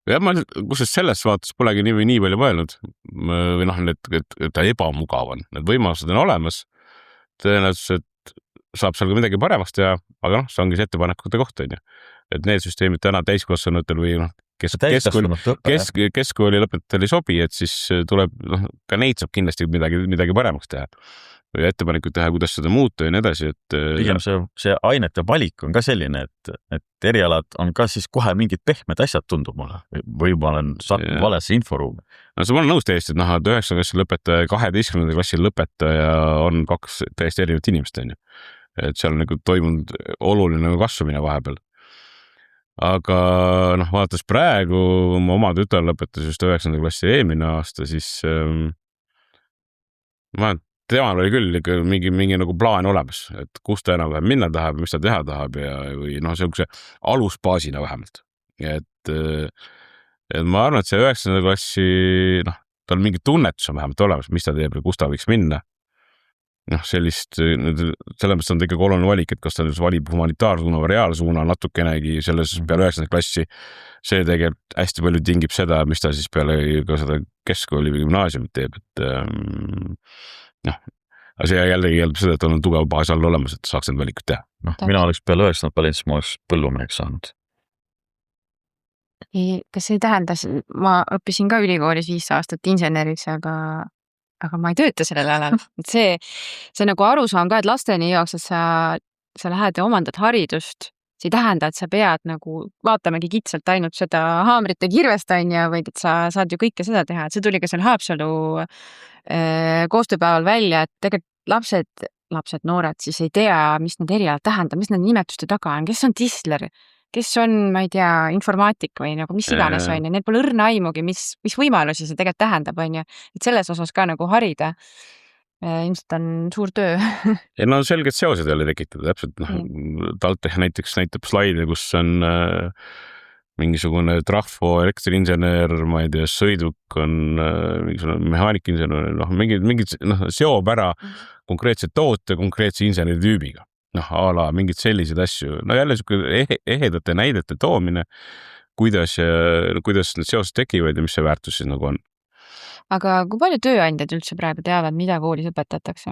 B: Ja ma kusjuures selles vaates polegi nii palju mõelnud või et ta ebamugav on. Need võimalused on olemas. Tõenäoliselt saab seal ka midagi paremaks teha, aga see ongi see ettepanekute koht, on ju. Et need süsteemid täna täiskasvanutel või keskkooli lõpetajatel ei sobi, et siis tuleb, ka neid saab kindlasti midagi paremaks teha. Või ettepanekuid teha, kuidas seda muuta ja nii edasi, et
C: pigem see ainete valik on ka selline, et erialad on ka siis kohe mingid pehmed asjad tundub mulle või ma olen sattunud valesse inforuumi.
B: No see ma olen nõus täiesti, et 9. klassi lõpetaja ja 12. klassi lõpetaja on 2 täiesti erinevat inimest, on ju. Et seal on toimunud oluline kasvamine vahepeal. Aga vaadates praegu oma tütar lõpetas just 9. klassi eelmine aasta, siis temal oli küll ikka mingi plaan olemas, et kus ta enam minna tahab, mis ta teha tahab või see alusbaasina vähemalt. Et ma arvan, et see 9. klassi, tal mingi tunnetus on vähemalt olemas, mis ta teeb ja kus ta võiks minna. Sellist, selles on ikkagi oluline valik, et kas ta valib humanitaarsuuna või reaalsuuna natukenegi selles peale 9. klassi. See tegelikult hästi palju tingib seda, mis ta siis peale ka seda keskkooli või gümnaasiumit teeb, et aga see jällegi jäldab seda, et on tugev baas all olemas, et saaks need valikud teha.
C: Mina oleks peale 9. siis ma oleks põllumeheks saanud.
A: Kas see tähendas, ma õppisin ka ülikoolis 5 aastat inseneriks, aga ma ei tööta sellel alal. Et see arusaam ka, et lasteni jõuaks, et sa lähed ja omandad haridust. See ei tähenda, et sa pead vaatamegi kitsalt ainult seda haamrite kirvest, vaid et sa saad ju kõike seda teha. Et see tuli ka seal Haapsalu koostööpäeval välja, et tegelikult lapsed, noored siis ei tea, mis need erialad tähendab, mis need nimetuste taga on, kes on tisler, kes on, ma ei tea, informaatik või mis iganes on ja neil pole õrna aimugi, mis võimalusi see tegelikult tähendab, on ju. Et selles osas ka harida. Ilmselt on suur töö.
B: Ja selged seosed jälle tekitada, täpselt. TalTech näiteks näitab slaide, kus on mingisugune trahvo, elektriinsener, ma ei tea, sõiduk on mingisugune mehaanikinsener, mingid seob ära konkreetse toote, konkreetse inseneri tüübiga. A la mingid sellised asju. Jälle ehedate näidete toomine, kuidas need seosed tekivad ja mis see väärtus siis on.
A: Aga kui palju tööandjad üldse praegu teavad, mida koolis õpetatakse?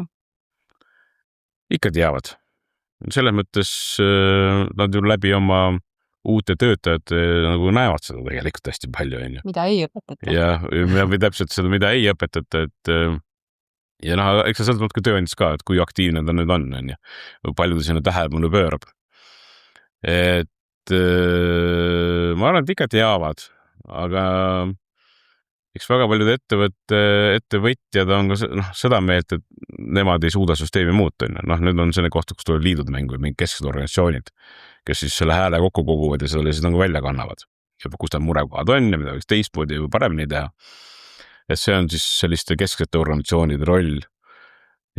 B: Ikka teavad. Selles mõttes nad ju läbi oma uute töötajate näevad seda tegelikult hästi palju.
A: Mida ei õpetata.
B: Ja või täpselt seda, mida ei õpetata, et ja eks see sõltub ka tööandjast ka, et kui aktiivne ta nüüd on, või palju ta sinna tähelepanu pöörab. Et ma arvan, et ikka teavad, aga eks väga paljud ettevõtjad on ka seda meelt, et nemad ei suuda süsteemi muuta. Nüüd on selle kohta, kus tuleb liidud mängu ja mingid kesksed organisatsioonid, kes siis selle hääle kokku koguvad ja seda siis välja kannavad. Ja kus ta murekohad on ja mida võiks teistmoodi või paremini teha. Et see on siis selliste kesksete organisatsioonide roll.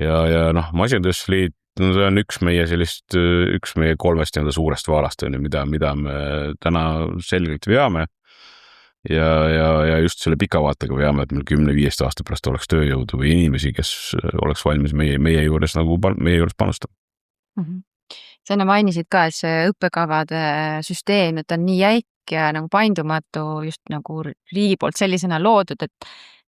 B: Ja Masintööstusliit, see on üks meie 3 suurest vaalast, mida me täna selgelt veame. Ja just selle pika vaatega veame, et meil 10-15 aasta pärast oleks tööjõudu või inimesi, kes oleks valmis meie juures panustama.
A: Sa enne mainisid ka, et see õppekavade süsteem, et on nii jäik ja paindumatu just riigi poolt sellisena loodud, et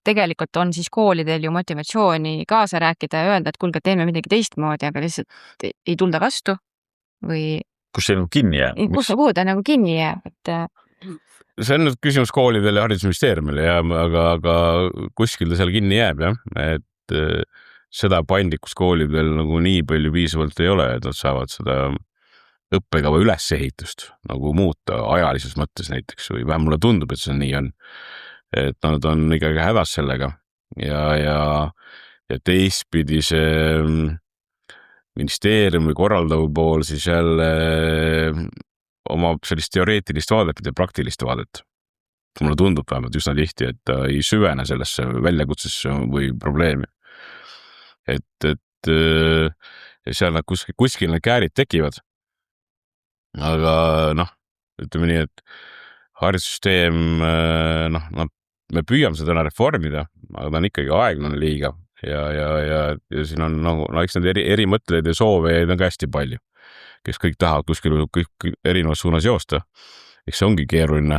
A: tegelikult on siis koolidel ju motivatsiooni kaasa rääkida ja öelda, et kuulge, teeme midagi teistmoodi, aga lihtsalt ei tulda vastu või
C: kus see kinni jääb?
A: Kus see puude kinni jääb, et
B: see on nüüd küsimus koolidele ja haridusministeeriumile, aga kuskil ta seal kinni jääb, et seda paindlikkust koolidel nii palju piisavalt ei ole, et nad saavad seda õppekava ülesehitust muuta ajalises mõttes näiteks või vähem mulle tundub, et see nii on. Et nad on ikkagi hädas sellega ja teistpidi see ministeeriumi korraldav pool siis jälle omab sellist teoreetilist vaadet ja praktilist vaadet. Mulle tundub vähemalt üsna tihti, et ta ei süvene sellesse väljakutsesse või probleemi. Et seal kuskil need käärid tekivad aga noh, ütleme nii, et haridussüsteem, noh, me püüame seda täna reformida, aga ta on ikkagi aeglane liiga ja siin on nagu, no eks need eri mõtleid ja soovijaid on ka hästi palju, kes kõik tahavad kuskil kõik erinevas suunas joosta. Eks see ongi keeruline.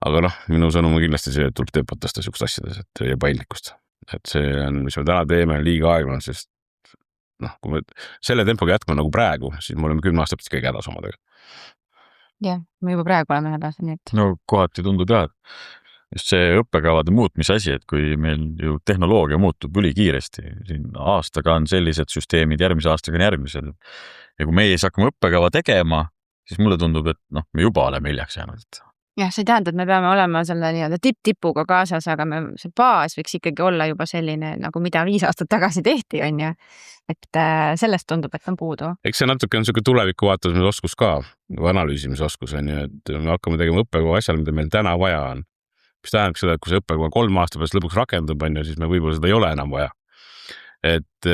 B: Aga noh, minu sõnum on kindlasti see, et tuleb tempot tõsta sihukest asjades ja paindlikkust. Et see on, mis me täna teeme, liiga aeglane, sest noh, kui me selle tempoga jätkame nagu praegu, siis me oleme 10 aastat kõige hädas omadega.
A: Jah, me juba praegu oleme hädas, nii et.
C: No kohati tundub jah, et just see õppekavade muutmise asi, et kui meil ju tehnoloogia muutub ülikiiresti, siin aastaga on sellised süsteemid, järgmise aastaga on järgmised. Ja kui meie hakkame õppekava tegema, siis mulle tundub, et noh, me juba oleme hiljaks jäänud.
A: Jah, see tähendab, et me peame olema selle nii-öelda tipp-tipuga kaasas, aga see baas võiks ikkagi olla juba selline, nagu mida 5 aastat tagasi tehti, on ju. Et sellest tundub, et on puudu.
B: Eks see natuke on selline tuleviku vaatamise oskus ka, analüüsimise oskus on ju, et me hakkame tegema õppekava asjal, mida meil täna vaja on. Mis tähendab seda, et kui see õppekava 3 aasta pärast lõpuks rakendub, on ju, siis me võib-olla seda ei ole enam vaja. Et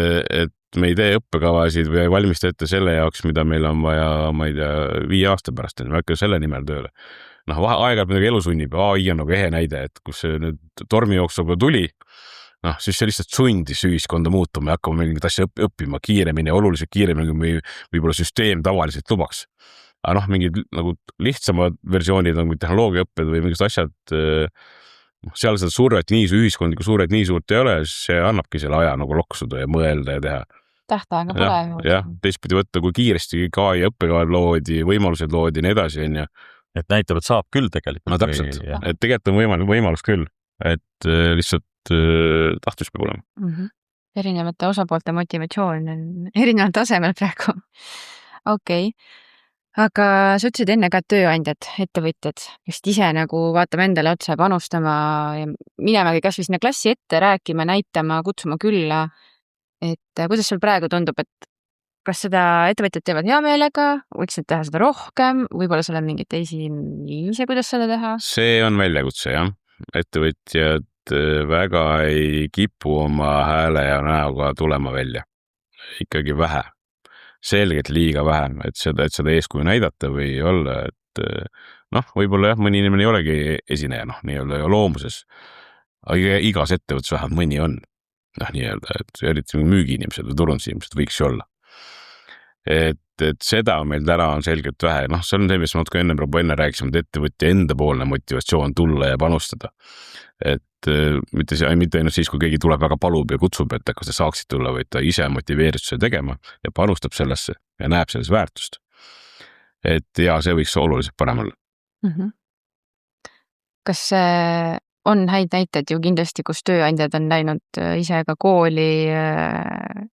B: me ei tee õppekavasid või ei valmista ette selle jaoks, mida meil on vaja, ma ei tea, 5 aasta pärast, me hakkame selle nimel tööle. Noh, aeg-ajalt midagi elu sunnib, AI on nagu ehe näide, et kus see nüüd tormijooksuga tuli, noh, siis see lihtsalt sundis ühiskonda muutuma ja hakkame mingit asja õppima kiiremini, oluliselt kiiremini, kui võib-olla süsteem tavaliselt lubaks. Aga noh, mingid nagu lihtsamad versioonid on tehnoloogiaõpped või mingid asjad, seal seda survet ühiskondlikku suuret nii suurt ei ole, siis see annabki selle aja nagu loksuda ja mõelda ja teha.
A: Tähtaega pole.
B: Jah, teistpidi võtta, kui kiiresti AI õppekavad loodi, võimalused loodi, nii edasi, on ju.
C: Et näitab, et saab küll tegelikult.
B: No täpselt, et tegelikult on võimalus küll, et lihtsalt tahtus peab olema.
A: Erinevate osapoolte motivatsioon on erineval tasemel praegu. Okei. Aga sa ütlesid enne ka tööandjad, ettevõtjad, just ise nagu vaatame endale otsa panustama ja minemagi kas või sinna klassi ette rääkima, näitama, kutsuma külla. Et kuidas sul praegu tundub, et kas seda ettevõtjad teevad hea meelega, võiks teha seda rohkem, võib-olla sul on mingid teisi viise, kuidas seda teha?
B: See on väljakutse, jah. Ettevõtjad väga ei kipu oma hääle ja näoga tulema välja. Ikkagi vähe. Selgelt liiga vähe, et seda eeskuju näidata või olla, et noh, võib-olla jah, mõni inimene ei olegi esineja, noh, nii-öelda loomuses. Aga igas ettevõttes vähemalt mõni on. Noh, nii-öelda, et eriti müügiinimesed või turundusinimesed võiks olla. Et seda meil täna on selgelt vähe. Noh, see on see, mis ma natuke enne rääkisime, et ettevõtja enda poolne motivatsioon tulla ja panustada. Et mitte ainult siis, kui keegi tuleb väga palub ja kutsub, et kas te saaksid tulla, või ta ise motiveerib seda tegema ja panustab sellesse ja näeb selles väärtust. Et ja see võiks oluliselt parem olla.
A: Kas on häid näiteid ju kindlasti, kus tööandjad on läinud ise ka kooli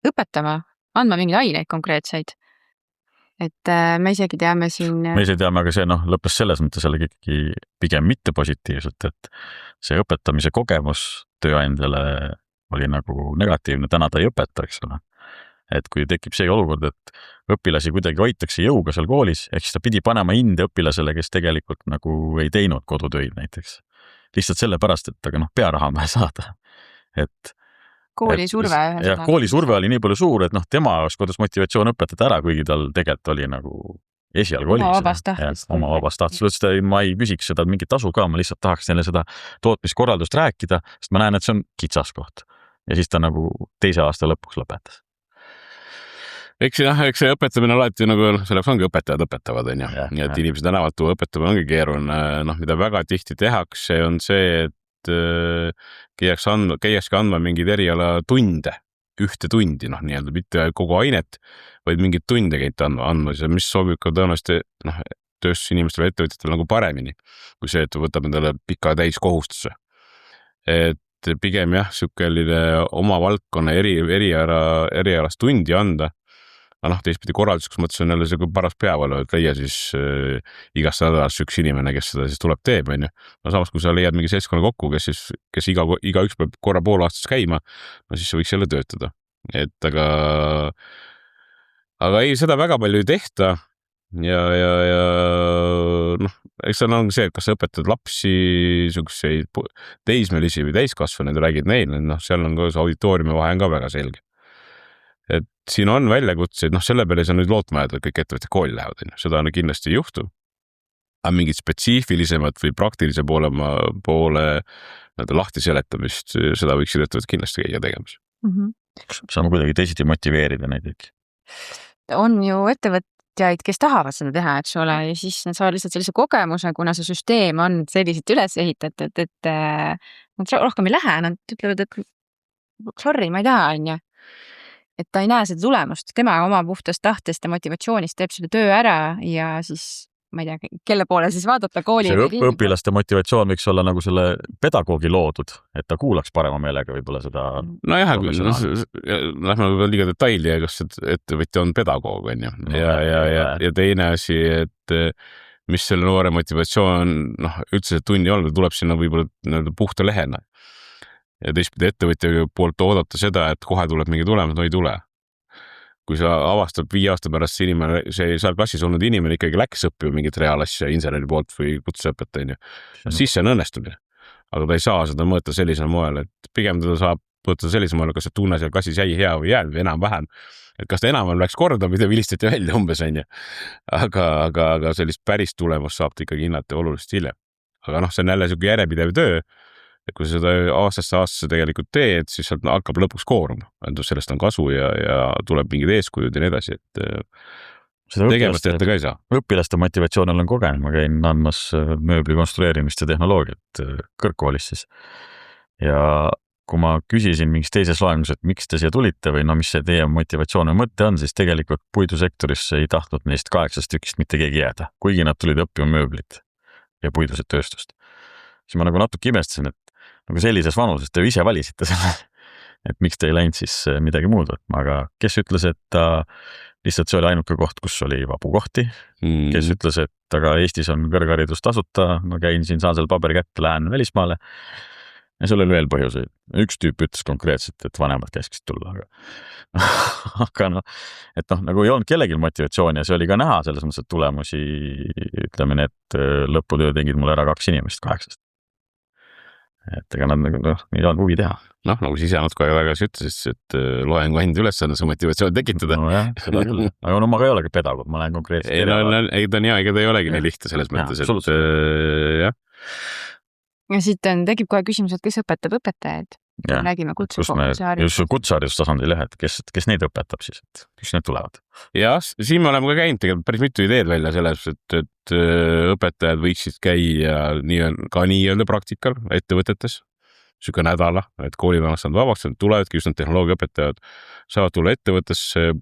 A: õpetama, andma mingeid aineid konkreetseid? Et me isegi teame siin...
C: Me ise teame, aga see lõppes selles mõttes ikkagi pigem mitte positiivselt, et see õpetamise kogemus tööandjale oli nagu negatiivne, täna ta ei õpeta, eks ole. Et kui tekib see olukord, et õpilasi kuidagi hoitakse jõuga seal koolis, ehk siis ta pidi panema hinde õpilasele, kes tegelikult nagu ei teinud kodutöid näiteks. Lihtsalt sellepärast, et aga pearaha on vaja saada. Et
A: kooli surve.
C: Ja kooli surve oli nii palju suur, et tema kodus motivatsioon õpetada ära, kuigi tal tegelikult oli nagu esialgu oli. Oma vabast tahtust. Ma ei küsiks seda mingit tasu ka, ma lihtsalt tahaks neile seda tootmiskorraldust rääkida, sest ma näen, et see on kitsaskoht. Ja siis ta nagu 2. aasta lõpuks lõpetas.
B: Eks see õpetamine alati nagu, selleks ongi õpetajad õpetavad, on ju. Nii et inimesed tänavalt tuua õpetamine ongi keeruline. Mida väga tihti tehakse, on see, et käiakski andma mingeid eriala tunde, 1 tundi, nii-öelda mitte kogu ainet, vaid mingid tunde käite andma, mis sobib ka tõenäoliselt tööstusinimestele ja ettevõtjatele nagu paremini, kui see, et võtab endale pika täiskohustuse. Et pigem selline oma valdkonna erialast tundi anda, teistpidi korralduseks mõttes on jälle see paras peavalu, et leia siis igast nädalast üks inimene, kes seda siis tuleb teeb, on ju. Samas, kui sa leiad mingi seltskonna kokku, kes igaüks peab korra pool aastas käima, siis see võiks jälle töötada. Et aga ei, seda väga palju ei tehta ja eks see on see, et kas sa õpetad lapsi, teismelisi või täiskasvanuid, räägid neile, seal on ka see auditooriumi vahe on ka väga selge. Et siin on väljakutseid, selle peale ei saa nüüd lootma jääda, et kõik ettevõtjad kooli lähevad, seda kindlasti ei juhtu. Aga mingid spetsiifilisemad või praktilise poole lahti seletamist, seda võiksid ettevõtjad kindlasti käia tegemas.
C: Saame kuidagi teisiti motiveerida näiteks.
A: On ju ettevõtjaid, kes tahavad seda teha, eks ole, ja siis nad saavad lihtsalt sellise kogemuse, kuna see süsteem on selliselt üles ehitatud, et nad rohkem ei lähe, nad ütlevad, et sorry, ma ei taha, on ju. Et ta ei näe seda tulemust, tema oma puhtast tahtest ja motivatsioonist teeb selle töö ära ja siis ma ei tea, kelle poole siis vaadata kooli.
C: See õpilaste motivatsioon võiks olla nagu selle pedagoogi loodud, et ta kuulaks parema meelega võib-olla seda.
B: Nojah, lähme võib-olla liiga detaili, kas ettevõtja on pedagoog, on ju. Ja teine asi, et mis selle noore motivatsioon, üldse see tunni all tuleb sinna võib-olla puhta lehena. Ja teistpidi ettevõtja poolt oodata seda, et kohe tuleb mingi tulemus, no ei tule. Kui sa avastab 5 aasta pärast see inimene, see seal klassis olnud inimene ikkagi läks õppima mingit reaalasja inseneri poolt või kutseõpetaja, siis see on õnnestumine. Aga ta ei saa seda mõõta sellisel moel, et pigem teda saab mõõta sellisel moel, kas see tunne seal klassis jäi hea või jäänud või enam-vähem. Et kas ta enam-vähem läks korda või ta vilistati välja umbes, on ju. Aga sellist päris tulemust saab ta ikkagi hinnata oluliselt hiljem. Aga see on jälle selline järjepidev töö. Et kui sa seda aastasse tegelikult teed, siis sealt hakkab lõpuks kooruma. Sellest on kasu ja tuleb mingid eeskujud ja nii edasi, et tegemast jätta ka ei saa.
C: Õpilaste motivatsioonil on kogenud, ma käin andmas mööbli konstrueerimist ja tehnoloogiat kõrgkoolis siis. Ja kui ma küsisin mingis teises loengus, et miks te siia tulite või mis see teie motivatsioon ja mõte on, siis tegelikult puidusektorisse ei tahtnud neist 8 tükist mitte keegi jääda, kuigi nad tulid õppima mööblit ja puiduset tööstust. Siis ma nagu natuke imestasin, et nagu sellises vanuses te ise valisite selle, et miks te ei läinud siis midagi muud võtma, aga kes ütles, et lihtsalt see oli ainuke koht, kus oli vabu kohti, kes ütles, et aga Eestis on kõrgharidus tasuta, ma käin siin, saan selle paberi kätte, lähen välismaale ja sul oli veel põhjuseid. Üks tüüp ütles konkreetselt, et vanemad käsksid tulla, aga et nagu ei olnud kellelgi motivatsiooni ja see oli ka näha selles mõttes, et tulemusi, ütleme, et lõputöö tegid mulle ära 2 inimest 8. Et ega nad ei olnud huvi teha.
B: Nagu siis natuke aega tagasi ütles, et loengu enda ülesanne see motivatsioon tekitada.
C: No jah, seda küll. Aga ma ka ei olegi pedagoog, ma lähen konkreetselt.
B: Ei, ta ei olegi nii lihtne selles mõttes, et jah.
A: Ja siit tekib kohe küsimus, et kes õpetab õpetajaid? Räägime
C: kutseharidustasandil, et kes neid õpetab siis, et kus need tulevad?
B: Jah, siin me oleme ka käinud tegelikult päris mitu ideed välja selles, et õpetajad võiksid käia ka nii-öelda praktikal ettevõtetes, süka nädala, et koolivõimast on vabaks, et tulevadki just need tehnoloogiaõpetajad, saavad tulla ettevõttesse,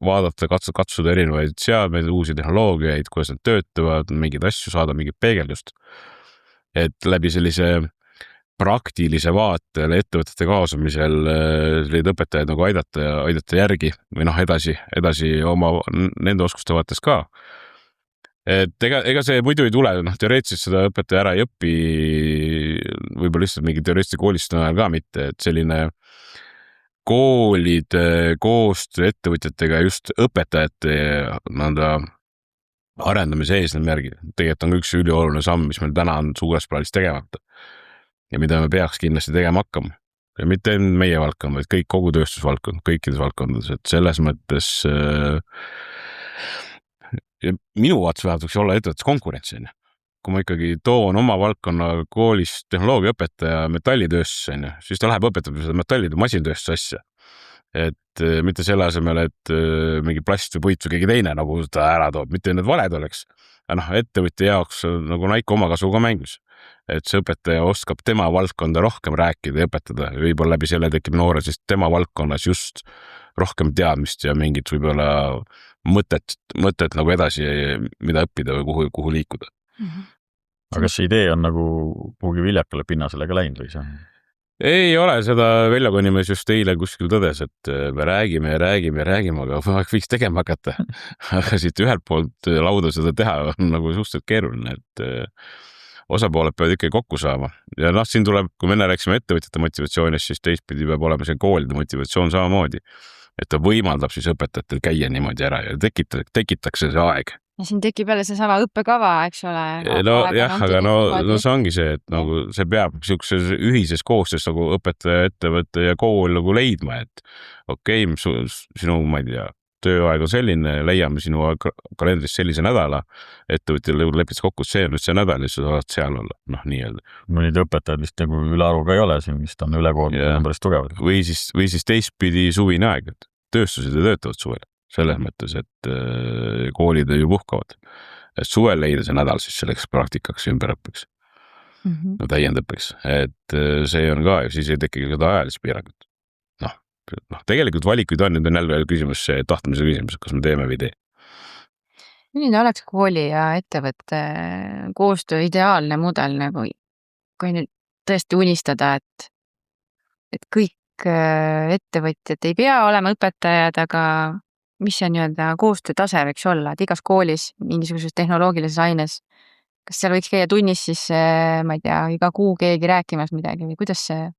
B: vaadata, katsuda erinevaid seadmeid, uusi tehnoloogiaid, kuidas need töötavad, mingeid asju saada, mingit peegeldust. Et läbi sellise praktilise vaatel ettevõtete kaasamisel neid õpetajaid nagu aidata järgi või edasi oma nende oskuste vaates ka. Et ega see muidu ei tule, teoreetiliselt seda õpetaja ära ei õpi, võib-olla lihtsalt mingi teoreetilise koolistuse ajal ka mitte, et selline koolide koostöö ettevõtjatega just õpetajate arendamise eesmärgi. Tegelikult on üks ülioluline samm, mis meil täna on suures plaanis tegemata ja mida me peaks kindlasti tegema hakkama. Ja mitte meie valdkond, vaid kogu tööstusvaldkond, kõikides valdkondades, et selles mõttes minu vaates vähemalt võiks olla ettevõttes konkurentsi. Kui ma ikkagi toon oma valdkonna koolis tehnoloogiaõpetaja metallitööstusse, siis ta läheb õpetab seda metallide masintööstuse asja. Et mitte selle asemel, et mingi plast või puit või keegi teine nagu ta ära toob, mitte need valed oleks. Ettevõtja jaoks nagu naika omakasuga mängus. Et see õpetaja oskab tema valdkonda rohkem rääkida ja õpetada. Võib-olla läbi selle tekib noore, sest tema valdkonnas just rohkem teadmist ja mingit võib-olla mõtet nagu edasi, mida õppida või kuhu liikuda.
C: Aga kas see idee on nagu kuhugi viljakale pinnasele ka läinud või see?
B: Ei ole, seda väljakonimees just eile kuskil tõdes, et me räägime, aga võiks tegema hakata. Aga siit ühelt poolt lauda seda teha on nagu suhteliselt keeruline, et osapooled peavad ikkagi kokku saama. Ja siin tuleb, kui me enne rääksime ettevõtjate motivatsioonist, siis teistpidi peab olema see koolide motivatsioon samamoodi. et ta võimaldab siis õpetajatel käia niimoodi ära ja tekitakse see aeg.
A: Ja siin tekib jälle seesama õppekava, eks ole.
B: No jah, aga no see ongi see, et nagu see peab niisuguses ühises koostöös nagu õpetaja, ettevõte ja kool nagu leidma, et okei, sinu, ma ei tea, tööaeg on selline, leiame sinu kalendrist sellise nädala, ettevõtjal lepits kokku, see on nüüd see nädal ja sa saad seal olla, noh, nii-öelda.
C: Mõnid õpetajad vist nagu üle aruga ei ole siin, vist on ülekoormad päris tugevad.
B: Või siis teistpidi suvine aeg, et tööstused ja töötavad suvel. Selles mõttes, et koolid ju puhkavad. Et suvel leida see nädal siis selleks praktikaks ümberõppeks. No täiendõppeks. Et see on ka, siis ei teki ka ajalist piirangut. Noh, tegelikult valikuid on, nüüd on jälle küsimus, see tahtmise küsimus, kas me teeme või ei tee.
A: Milline oleks kooli ja ettevõtte koostöö ideaalne mudel, nagu kui nüüd tõesti unistada, et kõik ettevõtjad ei pea olema õpetajad, aga mis see nii-öelda koostöötase võiks olla, et igas koolis mingisuguses tehnoloogilises aines, kas seal võiks käia tunnis siis, ma ei tea, iga kuu keegi rääkimas midagi või kuidas see?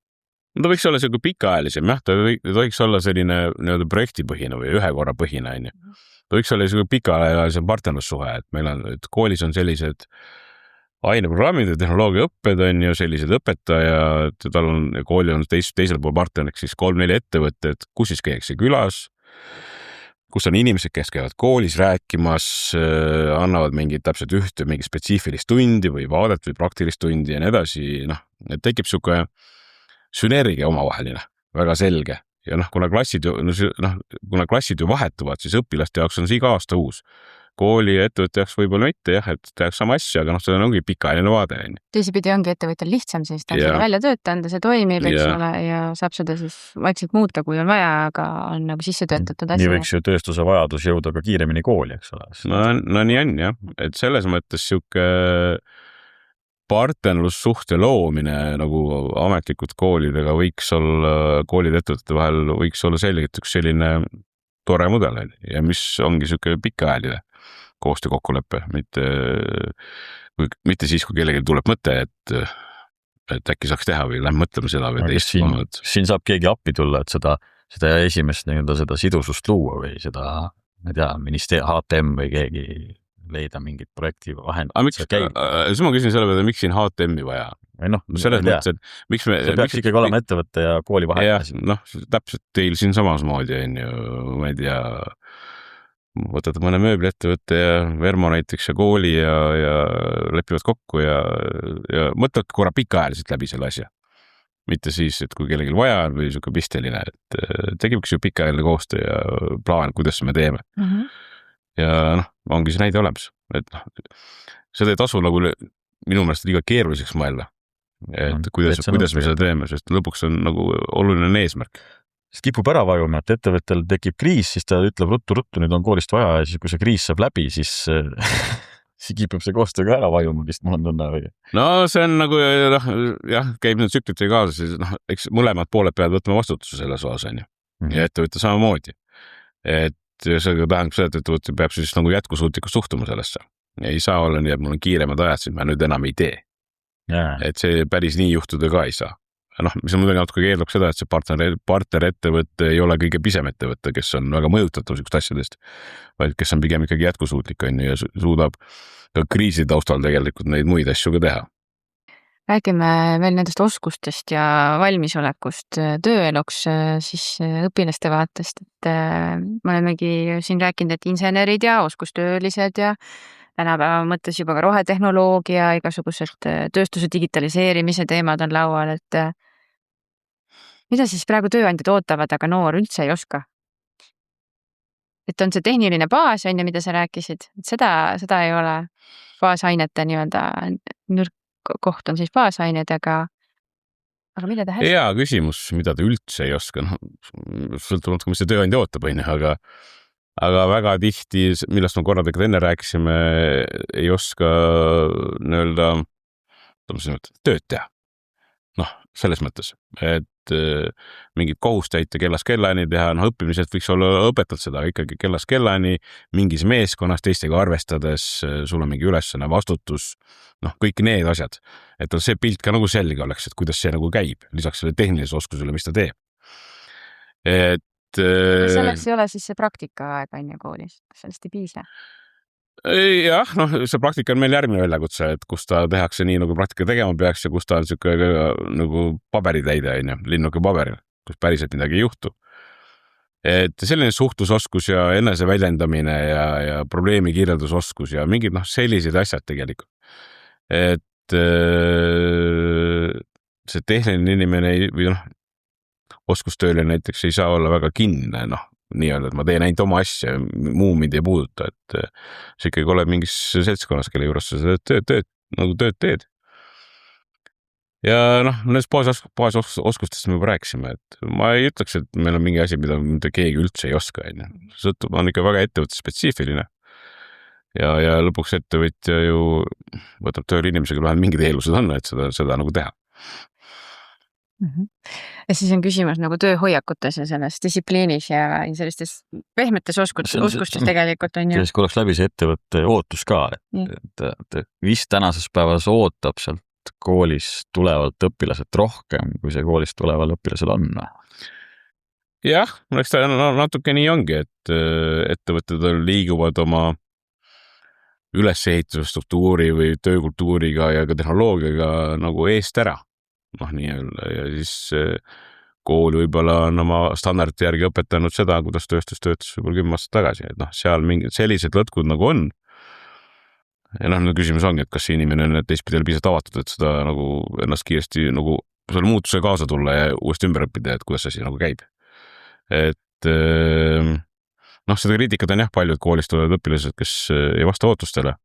B: Ta võiks olla selline pikaajalisem, jah, ta võiks olla selline nii-öelda projektipõhine või ühe korra põhine, ta võiks olla selline pikaajalisem partnerlussuhe, et meil on, et koolis on sellised aineprogrammid ja tehnoloogiaõpped on ju sellised õpetajad, tal on, koolil on teisel pool partneriks siis 3-4 ettevõtted, kus siis käiakse külas, kus on inimesed, kes käivad koolis rääkimas, annavad mingit täpselt ühte, mingi spetsiifilist tundi või vaadet või praktilist tundi ja nii edasi, noh, et tekib siuke sünergia omavaheline, väga selge. Ja kuna klassid ju vahetuvad, siis õpilaste jaoks on see iga aasta uus. Kooli ja ettevõtte jaoks võib-olla mitte, jah, et tehakse sama asja, aga see ongi pikaajaline vaade.
A: Teisipidi ongi ettevõttel lihtsam, siis ta on seda välja töötanud ja see toimib, eks ole, ja saab seda siis vaikselt muuta, kui on vaja, aga on nagu sisse töötatud asja.
C: Nii võiks ju tööstuse vajadus jõuda ka kiiremini kooli, eks ole.
B: No nii on, jah. Et selles mõttes siuke partnerlussuhte loomine nagu ametlikud koolidega võiks olla, koolide ettevõtete vahel võiks olla selgelt üks selline tore mudel ja mis ongi siuke pikaajaline koostöö kokkuleppe, mitte siis, kui kellelgi tuleb mõte, et äkki saaks teha või lähme mõtlema seda või teist.
C: Siin saab keegi appi tulla, et seda esimest seda sidusust luua või seda, ma ei tea, HTM või keegi leida mingit projekti vahend.
B: Siis ma küsin selle peale, miks siin HTM-i vaja? Selles mõttes, et miks me...
C: See peaks ikkagi olema ettevõtte ja kooli vahel.
B: Täpselt teil siin samamoodi on ju, ma ei tea, võtate mõne mööbliettevõtte ja Vermo näiteks ja kooli ja lepivad kokku ja mõtled korra pikaajaliselt läbi selle asja. Mitte siis, et kui kellelgi vaja on või siuke pisteline, et tegibki ju pikaajaline koostöö ja plaan, kuidas me teeme. Ja ongi see näide olemas. Et seda ei tasu nagu minu meelest liiga keeruliseks mõelda, et kuidas me seda teeme, sest lõpuks on nagu oluline eesmärk.
C: Siis kipub ära vajuma, et ettevõttel tekib kriis, siis ta ütleb ruttu, nüüd on koolist vaja ja siis kui see kriis saab läbi, siis kipub see koostöö ka ära vajuma, vist mul on tunne või?
B: No see on nagu, jah, käib nüüd tsüklite kaasa, siis eks mõlemad pooled peavad võtma vastutuse selles osas, ja ettevõtte samamoodi. Et see tähendab seda, et ettevõtte peab siis nagu jätkusuutlikult suhtuma sellesse. Ei saa olla nii, et mul on kiiremad ajad, siis ma nüüd enam ei tee. Et see päris nii juhtuda ka ei saa. Mis on muidugi natuke keeldab seda, et see partnerettevõtte ei ole kõige pisem ettevõtte, kes on väga mõjutatav sükust asjadest, vaid kes on pigem ikkagi jätkusuutlik ja suudab ka kriisi taustal tegelikult neid muid asju ka teha.
A: Räägime veel nendest oskustest ja valmisolekust tööeluks siis õpilaste vaatest, et me olemegi siin rääkinud, et insenerid ja oskustöölised ja tänapäeva mõttes juba ka rohetehnoloogia, igasugused tööstuse digitaliseerimise teemad on laual, et mida siis praegu tööandjad ootavad, aga noor üldse ei oska? Et on see tehniline baas, mida sa rääkisid, et seda ei ole baasainete nii-öelda koht on siis baasained, aga mida ta hästi?
B: Hea küsimus, mida ta üldse ei oska, sõltumata, mis see tööandja ootab, aga väga tihti, millest me korra enne rääkisime, ei oska nii-öelda tööd teha. Selles mõttes, et mingid kohust täita kellast kellani teha, õppimiselt võiks olla õpetad seda ikkagi kellast kellani, mingis meeskonnas teistega arvestades, sul on mingi ülesanne vastutus, kõik need asjad, et see pilt ka nagu selge oleks, et kuidas see nagu käib, lisaks selle tehnilise oskusele, mis ta teeb.
A: selleks ei ole siis see praktikaaeg on ju koolis, sellest ei piisa.
B: jah, noh, see praktika on meil järgmine väljakutse, et kus ta tehakse nii, nagu praktika tegema peaks ja kus ta on siuke nagu paberitäide on ju, linnuke paberil, kus päriselt midagi ei juhtu. Et selline suhtlusoskus ja eneseväljendamine ja probleemi kirjeldusoskus ja mingid sellised asjad tegelikult. Et see tehniline inimene või oskustööline näiteks ei saa olla väga kinnine, nii-öelda, et ma teen ainult oma asja, muu mind ei puuduta, et sa ikkagi oled mingis seltskonnas, kelle juures sa seda tööd teed. Ja nendest baasoskustest me juba rääkisime, et ma ei ütleks, et meil on mingi asi, mida keegi üldse ei oska, sõltub, on ikka väga ettevõtte spetsiifiline. Ja lõpuks ettevõtja ju võtab tööl inimesega vähemalt mingid eelused on, et seda nagu teha.
A: Ja siis on küsimus nagu tööhoiakutes ja selles distsipliinis ja sellistes pehmetes oskustes tegelikult on ju.
C: Siis kui oleks läbi see ettevõtte ootus ka, et mis tänases päevas ootab sealt koolis tulevalt õpilaselt rohkem, kui see koolist tuleval õpilasel on?
B: Jah, eks ta natuke nii ongi, et ettevõtted liiguvad oma ülesehituse struktuuri või töökultuuriga ja ka tehnoloogiaga nagu eest ära. Nii-öelda ja siis kool võib-olla on oma standardite järgi õpetanud seda, kuidas tööstus töötas võib-olla 10 aastat tagasi, et seal mingid sellised lõtkud nagu on. Ja küsimus ongi, et kas see inimene on teistpidi piisavalt avatud, et seda nagu ennast kiiresti nagu selle muutuse kaasa tulla ja uuesti ümber õppida, et kuidas see nagu käib. Et seda kriitikat on palju, et koolist tulevad õpilased, kes ei vasta ootustele.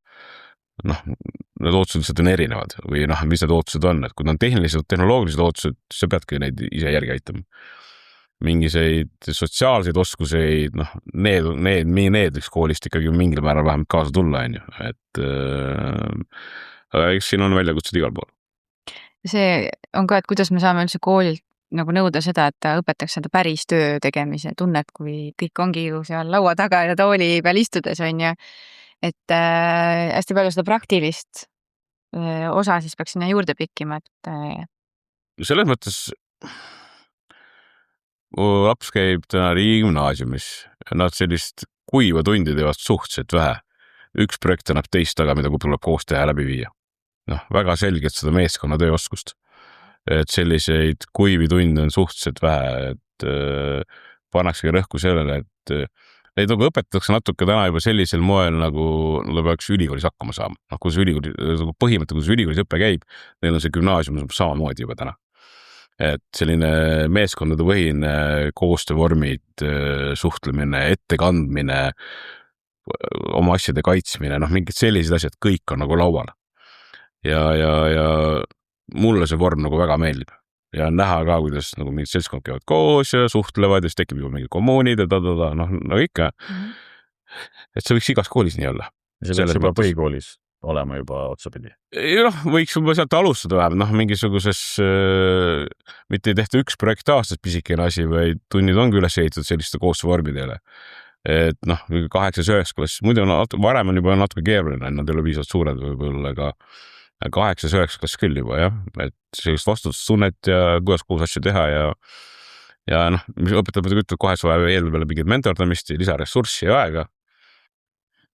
B: Need ootused lihtsalt on erinevad või mis need ootused on, et kui on tehnilised, tehnoloogilised ootused, siis sa peadki neid ise järgi aitama. Mingiseid sotsiaalseid oskuseid, need võiks koolist ikkagi mingil määral vähemalt kaasa tulla, on ju, et eks siin on väljakutsed igal pool.
A: See on ka, et kuidas me saame üldse koolilt nagu nõuda seda, et ta õpetaks seda päris töö tegemise tunnet, kui kõik ongi ju seal laua taga ja tooli peal istudes on ju. Et hästi palju seda praktilist osa siis peaks sinna juurde pikkima.
B: Selles mõttes laps käib täna riigigümnaasiumis ja nad sellist kuiva tundi teevad suhteliselt vähe. Üks projekt annab teist taga, mida tuleb koos teha läbi viia. Väga selgelt seda meeskonna tööoskust. Et selliseid kuivi tunde on suhteliselt vähe, et pannakse rõhku sellele, et neid nagu õpetatakse natuke täna juba sellisel moel, nagu nad peaks ülikoolis hakkama saama. Kuidas põhimõte, kuidas ülikoolis õppe käib, neil on see gümnaasium samamoodi juba täna. Et selline meeskondade põhine koostöövormid, suhtlemine, ettekandmine, oma asjade kaitsmine, mingid sellised asjad, kõik on nagu laual. Ja mulle see vorm nagu väga meeldib. Ja on näha ka, kuidas nagu mingid seltskond käivad koos ja suhtlevad ja siis tekib juba mingid kommuunid ja ikka. Et see võiks igas koolis nii olla.
C: See võiks juba põhikoolis olema juba otsapidi.
B: Võiks juba sealt alustada vähemalt, mingisuguses, mitte ei tehta üks projekt aastas pisikene asi, vaid tunnid ongi üles ehitatud selliste koostöövormidele. Et 8-9 klassis, muidu varem on juba natuke keeruline, nad ei ole piisavalt suured võib-olla, aga 8-9 klass küll juba, jah, et sellist vastutustunnet ja kuidas koos asju teha ja mis õpetab ütleb kohe suve eelmine peale mingit mentordamist ja lisaressurssi ja aega.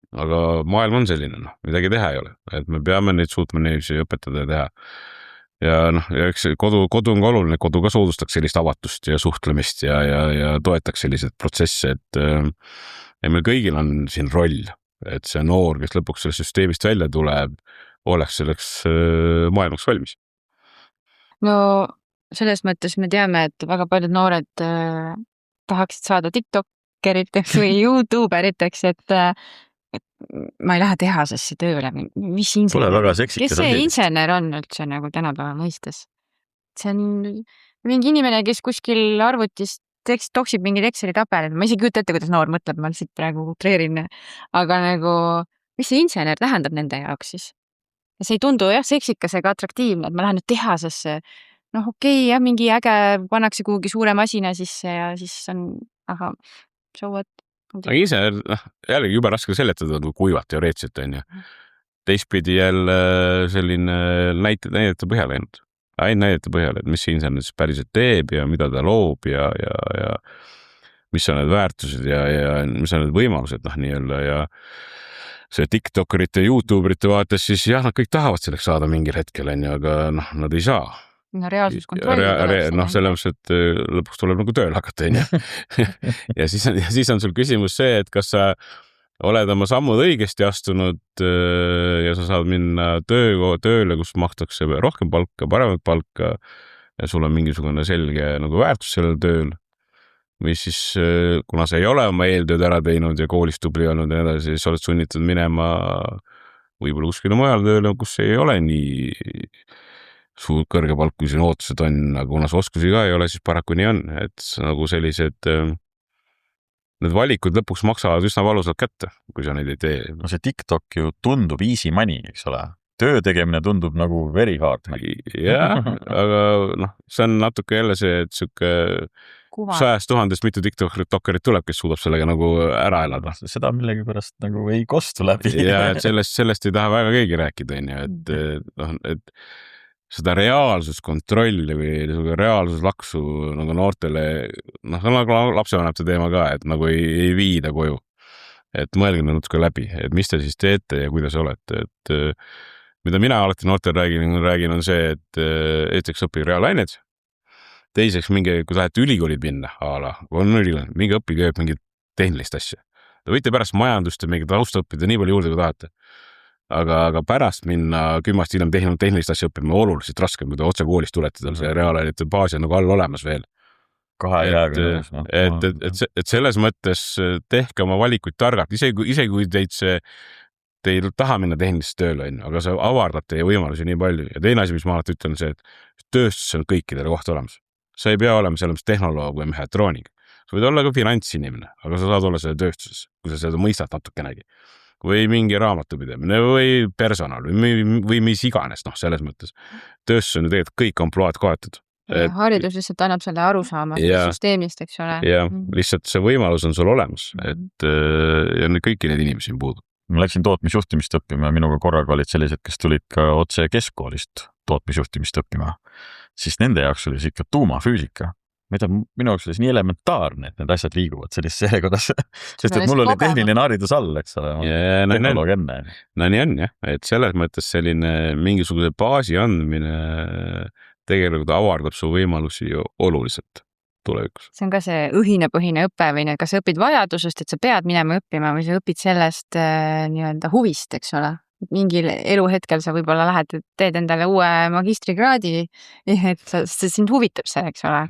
B: Aga maailm on selline, midagi teha ei ole, et me peame neid suutma neisi õpetada ja teha. Ja eks kodu on ka oluline, kodu ka soodustaks sellist avatust ja suhtlemist ja toetaks sellised protsesse, et meil kõigil on siin roll, et see noor, kes lõpuks sellest süsteemist välja tuleb, oleks selleks maailmaks valmis.
A: No selles mõttes me teame, et väga paljud noored tahaksid saada TikTokeriteks või YouTuberiteks, et ma ei lähe tehasesse tööle. Mis insener? Kes see insener on üldse nagu tänapäeva mõistes? See on mingi inimene, kes kuskil arvutist toksib mingid Exceli tabelid. Ma isegi kujuta ette, kuidas noor mõtleb, ma lihtsalt praegu utreerin. Aga nagu, mis see insener tähendab nende jaoks siis? Ja see ei tundu seksikas ega atraktiivne, et ma lähen nüüd tehasesse. Okei, mingi äge pannakse kuhugi suure masina sisse ja siis on, aga so what?
B: Aga ise jällegi juba raske seletada kuivat teoreetselt on ju. Teistpidi jälle selline näidete põhjal läinud. Ainult näidete põhjal, et mis see insener päriselt teeb ja mida ta loob ja mis on need väärtused ja mis on need võimalused, noh, nii-öelda ja see TikTokerite, YouTuberite vaates, siis jah, nad kõik tahavad selleks saada mingil hetkel, on ju, aga noh, nad ei saa.
A: No reaalsuskontrolli
B: noh, selle mõttes, et lõpuks tuleb nagu tööle hakata, on ju. ja siis on sul küsimus see, et kas sa oled oma sammud õigesti astunud ja sa saad minna tööle, kus makstakse rohkem palka, paremat palka ja sul on mingisugune selge nagu väärtus sellel tööl. Või siis, kuna sa ei ole oma eeltööd ära teinud ja koolis tubli olnud ja nii edasi, siis oled sunnitud minema võib-olla kuskile mujal tööle, kus ei ole nii suur kõrge palk, kui siin ootused on, aga kuna sa oskusi ka ei ole, siis paraku nii on, et nagu sellised need valikud lõpuks maksavad üsna valusalt kätte, kui sa neid ei tee.
C: No see TikTok ju tundub easy money, eks ole. Töö tegemine tundub nagu very hard.
B: Jah, aga noh, see on natuke jälle see, et siuke 100 000 mitu TikTokerit tuleb, kes suudab sellega nagu ära elada.
C: Seda millegi pärast nagu ei kostu läbi.
B: Ja et sellest ei taha väga keegi rääkida, et seda reaalsuskontrolli või reaalsuslaksu nagu noortele, noh, nagu lapsevanemate teema ka, et nagu ei viida koju. Et mõelge natuke läbi, et mis te siis teete ja kuidas olete, et mida mina alati noortel räägin on see, et esiteks õppige reaalained, teiseks minge, kui tahate ülikoolid minna, minge õppige mingit tehnilist asja. Te võite pärast majandust ja mingi tausta õppida nii palju juurde, kui tahate. Aga pärast minna 10 aastat hiljem tehnilist asja õppima oluliselt raskem, kui te otse koolist tulete, tal see reaalainete baas on nagu all olemas veel. Et selles mõttes tehke oma valikuid targalt, isegi kui te ei taha minna tehnilist tööle, aga see avardab teie võimalusi nii palju. Ja teine asi, mis ma alati ütlen, see, et tööstus on kõikidele kohta olemas. Sa ei pea olema selles tehnoloog või mehhatroonik. Sa võid olla ka finantsinimene, aga sa saad olla selle tööstuses, kui sa seda mõistad natukenegi. Või mingi raamatupidamine või personal või mis iganes, noh, selles mõttes. Tööstus on ju tegelikult kõik ampluaad kaetud.
A: Haridus lihtsalt annab selle arusaama süsteemist, eks ole.
B: Ja lihtsalt see võimalus on sul olemas, et ja kõiki neid inimesi on puudu.
C: Ma läksin tootmisjuhtimist õppima ja minuga korraga olid sellised, kes tulid ka otse keskkoolist tootmisjuhtimist õppima. Siis nende jaoks oli ikka tuumafüüsika. Minu jaoks oli nii elementaarne, et need asjad liiguvad sellisesse järjekorras. Sest et mul oli tehniline haridus all, eks ole. Tehnoloog enne.
B: No nii on jah, et selles mõttes selline mingisuguse baasi andmine tegelikult avardab su võimalusi ju oluliselt tulevikus.
A: See on ka see õhinapõhine õpe või kas sa õpid vajadusest, et sa pead minema õppima või sa õpid sellest nii-öelda huvist, eks ole. Mingil eluhetkel sa võib-olla lähed, teed endale uue magistrikraadi, et see sind huvitab see, eks ole.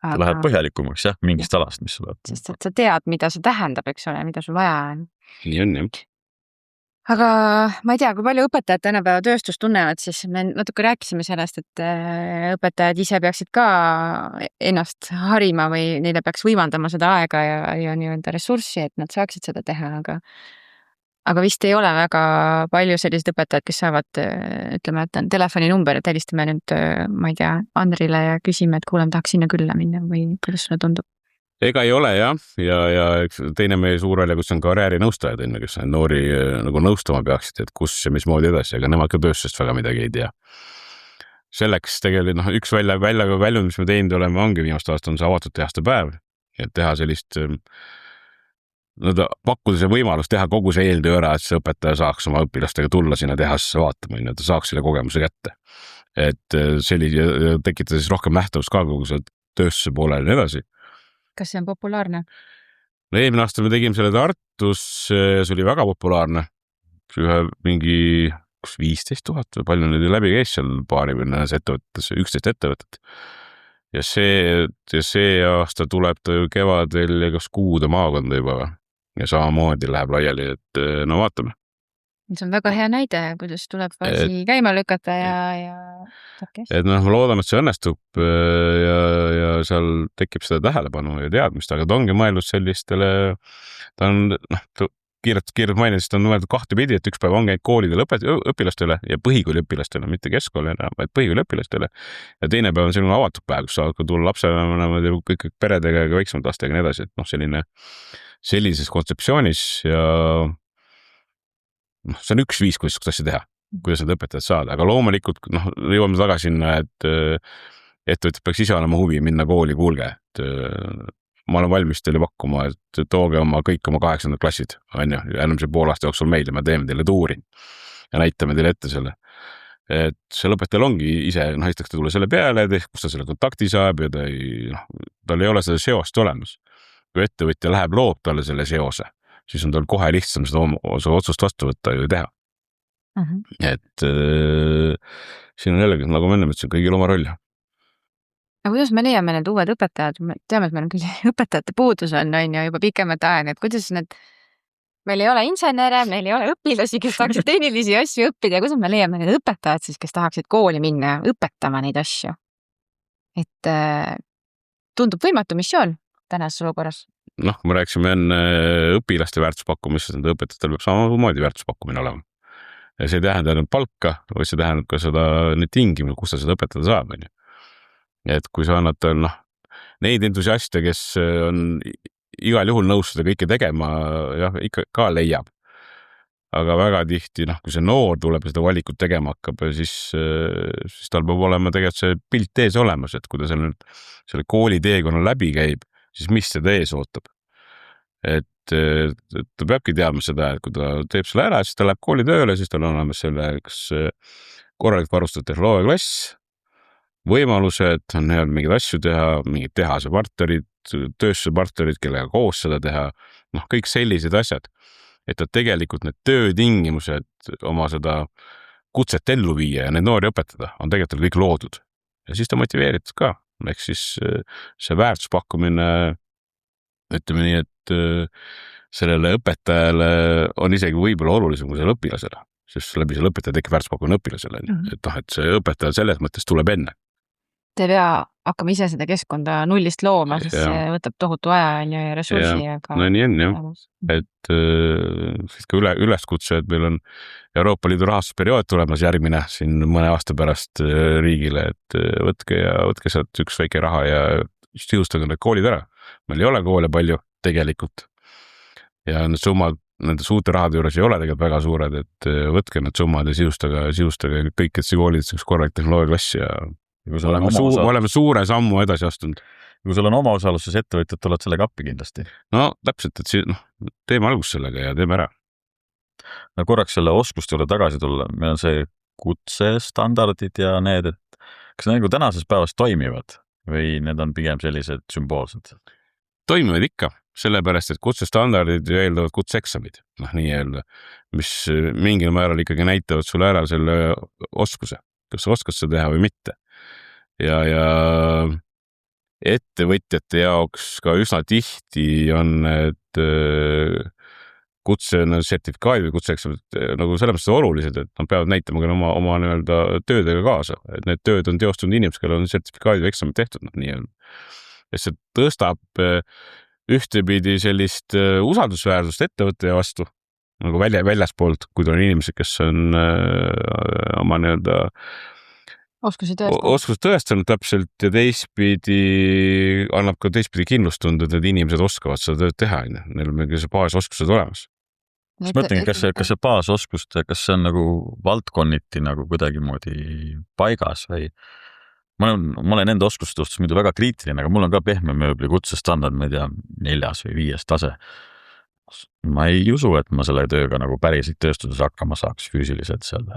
C: Sa lähed põhjalikumaks mingist alast, mis sul on.
A: Sest et sa tead, mida see tähendab, eks ole, mida sul vaja on.
B: Nii on, jah.
A: Aga ma ei tea, kui palju õpetajad tänapäeva tööstust tunnevad, siis me natuke rääkisime sellest, et õpetajad ise peaksid ka ennast harima või neile peaks võimaldama seda aega ja nii-öelda ressurssi, et nad saaksid seda teha, aga vist ei ole väga palju sellised õpetajad, kes saavad, ütleme, et on telefoninumber, et helistame nüüd, ma ei tea, Andrile ja küsime, et kuule, ma tahaks sinna külla minna või kuidas sulle tundub?
B: Ega ei ole jah, ja teine meie suur väljakus on karjäärinõustajad, kes noori nagu nõustama peaksid, et kus ja mismoodi edasi, aga nemad ka tööstusest väga midagi ei tea. Selleks tegelikult üks väljund, mis me teinud oleme, ongi viimast aastat on see avatud tehaste päev, et teha sellist pakkuda see võimalus teha kogu see eeltöö ära, et see õpetaja saaks oma õpilastega tulla sinna tehasesse vaatama, et ta saaks selle kogemuse kätte. Et tekitada siis rohkem nähtavust ka kogu see tööstuse poolel ja edasi.
A: Kas see on populaarne?
B: No eelmine aasta me tegime selle Tartus, see oli väga populaarne. Mingi 15 000 või palju nüüd läbi käis seal paarikümnes ettevõttes, 11 ettevõtet. Ja see aasta tuleb ta ju kevadel ja kas Kuude maakonda juba ja samamoodi läheb laiali, et no vaatame.
A: See on väga hea näide, kuidas tuleb asi käima lükata ja
B: et loodame, et see õnnestub ja seal tekib seda tähelepanu ja teadmist, aga ta ongi mõeldud sellistele, ta on kiirelt mainides, ta on mõeldud kahtepidi, et üks päev on käinud koolidele õpilastele ja põhikooli õpilastele, mitte keskkooli enam, vaid põhikooli õpilastele. Ja teine päev on selline avatud päev, kus saavad tulla lapsevanemad ja kõik peredega ja väiksemad lastega ja nii edasi, et sellises kontseptsioonis ja see on üks viis, kuidas asja teha, kuidas need õpetajad saada, aga loomulikult jõuame tagasi sinna, et ettevõtjad peaks ise olema huvi minna kooli, kuulge, et ma olen valmis teile pakkuma, et tooge kõik oma 8. klassid, on ju, ja enam see pool aasta jooksul meil ja me teeme teile tuuri ja näitame teile ette selle. Et seal õpetajal ongi ise, esiteks ta tule selle peale, kus ta selle kontakti saab ja tal ei ole seda seost olemas. Kui ettevõtja läheb loob talle selle seose, siis on tal kohe lihtsam seda otsust vastu võtta ja teha. Et siin on jällegi, nagu ma enne mõtlesin, kõigil oma roll.
A: Aga kuidas me leiame need uued õpetajad? Me teame, et meil on küll õpetajate puudus on ja juba pikemat aega, et kuidas meil ei ole insenere, meil ei ole õpilasi, kes tahaksid tehnilisi asju õppida ja kuidas me leiame need õpetajad siis, kes tahaksid kooli minna õpetama neid asju? Et tundub võimatu missioon tänases olukorras.
B: Kui me rääksime enne õpilaste väärtuspakkumist, siis õpetajatel peab samamoodi väärtuspakkumine olema. Ja see ei tähenda ainult palka, või see tähendab ka need tingimine, kus ta seda õpetada saab. Et kui sa annad neid entusiaste, kes on igal juhul nõus seda kõike tegema, jah, ikka ka leiab. Aga väga tihti, kui see noor tuleb seda valikut tegema hakkab, siis tal peab olema tegelikult see pilt ees olemas, et kui ta selle kooli teekonna läbi käib, siis mis seda ees ootab. Et ta peabki teadma seda, et kui ta teeb selle ära, siis ta läheb kooli tööle, siis tal on olemas selle korralikult varustatud tehnoloogiaklass, võimalused, on mingeid asju teha, mingid tehase partnerid, tööstuse partnerid, kellega koos seda teha, kõik sellised asjad, et ta tegelikult need töötingimused oma seda kutset ellu viia ja need noori õpetada on tegelikult kõik loodud. Ja siis ta motiveeritud ka, ehk siis see väärtuspakkumine, ütleme nii, et sellele õpetajale on isegi võib-olla olulisem kui selle õpilasele, sest läbi selle õpetaja tekib väärtuspakkumine õpilasele, et see õpetaja selles mõttes tuleb enne.
A: Te ei pea hakkama ise seda keskkonda nullist looma, sest see võtab tohutu aja ja ressursi.
B: No nii on, jah. Et siis ka üleskutse, et meil on Euroopa Liidu rahastusperiood tulemas järgmine siin mõne aasta pärast riigile, et võtke sealt üks väike raha ja sisustage need koolid ära. Meil ei ole koole palju tegelikult ja need summad nende suurte rahade juures ei ole tegelikult väga suured, et võtke need summad ja sisustage kõik, et see koolid üks korralik tehnoloogiaklass ja oleme suure sammu edasi astunud.
C: Kui sul on omaosalus, siis ettevõtjad tulevad sellega appi kindlasti.
B: No täpselt, et teeme algus sellega ja teeme ära.
C: No korraks selle oskuste juurde tagasi tulla, meil on see kutsestandardid ja need, et kas need nagu tänases päevas toimivad või need on pigem sellised sümboolsed?
B: Toimivad ikka, sellepärast, et kutsestandardid eeldavad kutseeksamid, nii öelda, mis mingil määral ikkagi näitavad sulle ära selle oskuse, kas sa oskad seda teha või mitte. Ja ettevõtjate jaoks ka üsna tihti on need kutsesertifikaadid või kutseeksamid nagu selles mõttes olulised, et nad peavad näitama ka oma nii-öelda töödega kaasa, et need tööd on teostunud inimesed, kellel on sertifikaadid või eksamid tehtud, nii-öelda. Et see tõstab ühtepidi sellist usaldusväärsust ettevõtte vastu, nagu väljaspoolt, kui on inimesed, kes on oma nii-öelda
A: oskusi
B: tõestanud täpselt ja teistpidi annab ka teistpidi kindlustunde, et need inimesed oskavad seda tööd teha. Neil on mingi see baasoskused olemas.
C: Kas mõtlen, kas see baasoskust, kas see on nagu valdkonniti nagu kuidagi moodi paigas või ma olen enda oskuste suhtes muidu väga kriitiline, aga mul on ka pehme mööbli kutsestandard, ma ei tea, 4. või 5. tase. Ma ei usu, et ma selle tööga nagu päriselt tööstuses hakkama saaks füüsiliselt seal,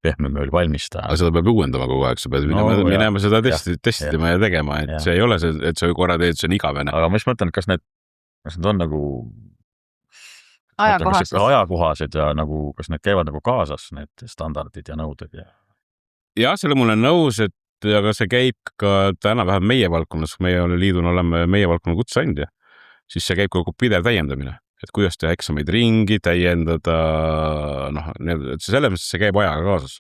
C: pehme mööl valmistada.
B: Aga seda peab uuendama kogu aeg, sa pead minema seda testima ja tegema, et see ei ole see, et sa korra teed, see on igavene.
C: Aga ma just mõtlen, kas need on nagu ajakohased ja nagu, kas need käivad nagu kaasas, need standardid ja nõuded
B: ja selle mul on nõus, et aga see käib ka täna vähem meie valdkonnas, kui meie liiduna oleme meie valdkonna kutseandja, siis see käib kogu pidev täiendamine. Et kuidas teha eksameid ringi, täiendada, et selles mõttes see käib ajaga kaasas.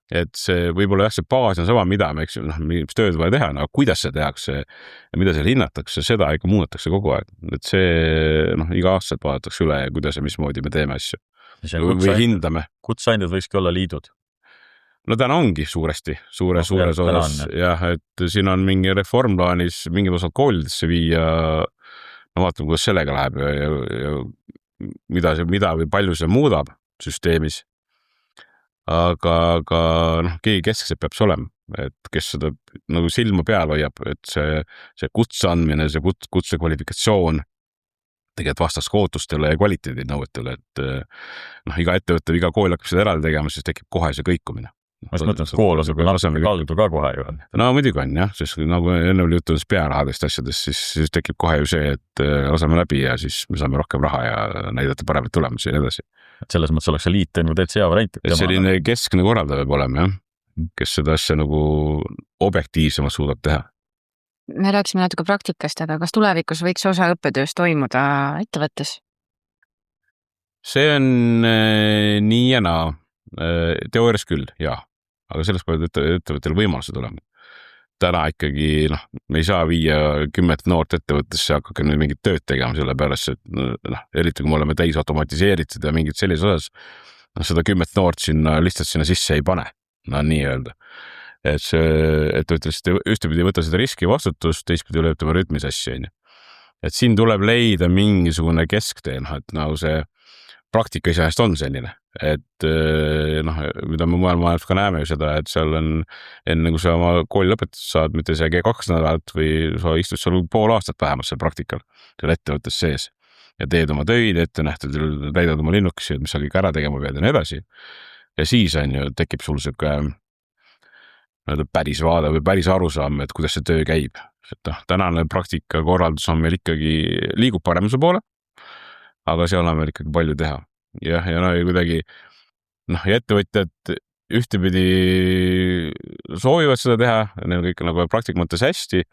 B: Et see võib-olla see baas on sama, mis tööd vaja teha, aga kuidas see tehakse ja mida seal hinnatakse, seda ikka muudetakse kogu aeg. Et see iga aastaselt vaadatakse üle ja kuidas ja mismoodi me teeme asju. Või hindame.
C: Kutseandjad võikski olla liidud?
B: No täna ongi suuresti, suures osas. Jah, et siin on mingi reformplaanis mingid osad koolidesse viia. Ma vaatan, kuidas sellega läheb ja mida või palju see muudab süsteemis. Aga keegi keskselt peab see olema. et kes seda nagu silma peal hoiab, et see kutse andmine, see kutse kvalifikatsioon tegelikult vastaks ka ootustele ja kvaliteedinõuetele, et iga ettevõte, iga kool hakkab seda eraldi tegema, siis tekib kohe see kõikumine.
C: Ma just mõtlen, et kool on natuke kaldu ka kohe ju.
B: No muidugi on jah, sest nagu enne oli juttu pearahadest asjadest, siis tekib kohe ju see, et laseme läbi ja siis me saame rohkem raha ja näidata paremat tulemusi ja nii edasi.
C: Et selles mõttes oleks see liit nagu täitsa hea variant.
B: Et selline keskne korraldaja peab olema jah, kes seda asja nagu objektiivsemalt suudab teha.
A: Me rääkisime natuke praktikast, aga kas tulevikus võiks osa õppetööst toimuda ettevõttes?
B: See on nii ja naa. Teoorias küll, jah. Aga sellest peavad ettevõttel võimalused olema. Täna ikkagi, me ei saa viia 10 noort ettevõttesse ja hakake mingit tööd tegema selle pärast, et eriti kui me oleme täis automatiseeritud ja mingid sellises osas, seda 10 noort lihtsalt sinna sisse ei pane, nii öelda. Et see ettevõttel ühtepidi võtta seda riski ja vastutust, teistpidi lööb tema rütmis asja. Et siin tuleb leida mingisugune kesktee, et nagu see praktika iseenesest on selline, et mida me mujal maailmas ka näeme ju seda, et seal on enne kui sa oma kooli lõpetad saad, mitte see 2 nädalat või sa istud seal pool aastat vähemalt seal praktikal, seal ettevõttes sees ja teed oma töid ette nähtud, täidad oma linnukesi, mis sa kõik ära tegema pead ja nii edasi. Ja siis tekib sul siuke päris vaade või päris arusaam, et kuidas see töö käib. Et tänane praktika korraldus on meil ikkagi liigub paremuse poole, aga seal on meil ikkagi palju teha. Ja kuidagi, ja ettevõtjad ühtepidi soovivad seda teha, neil kõik nagu praktika mõttes hästi,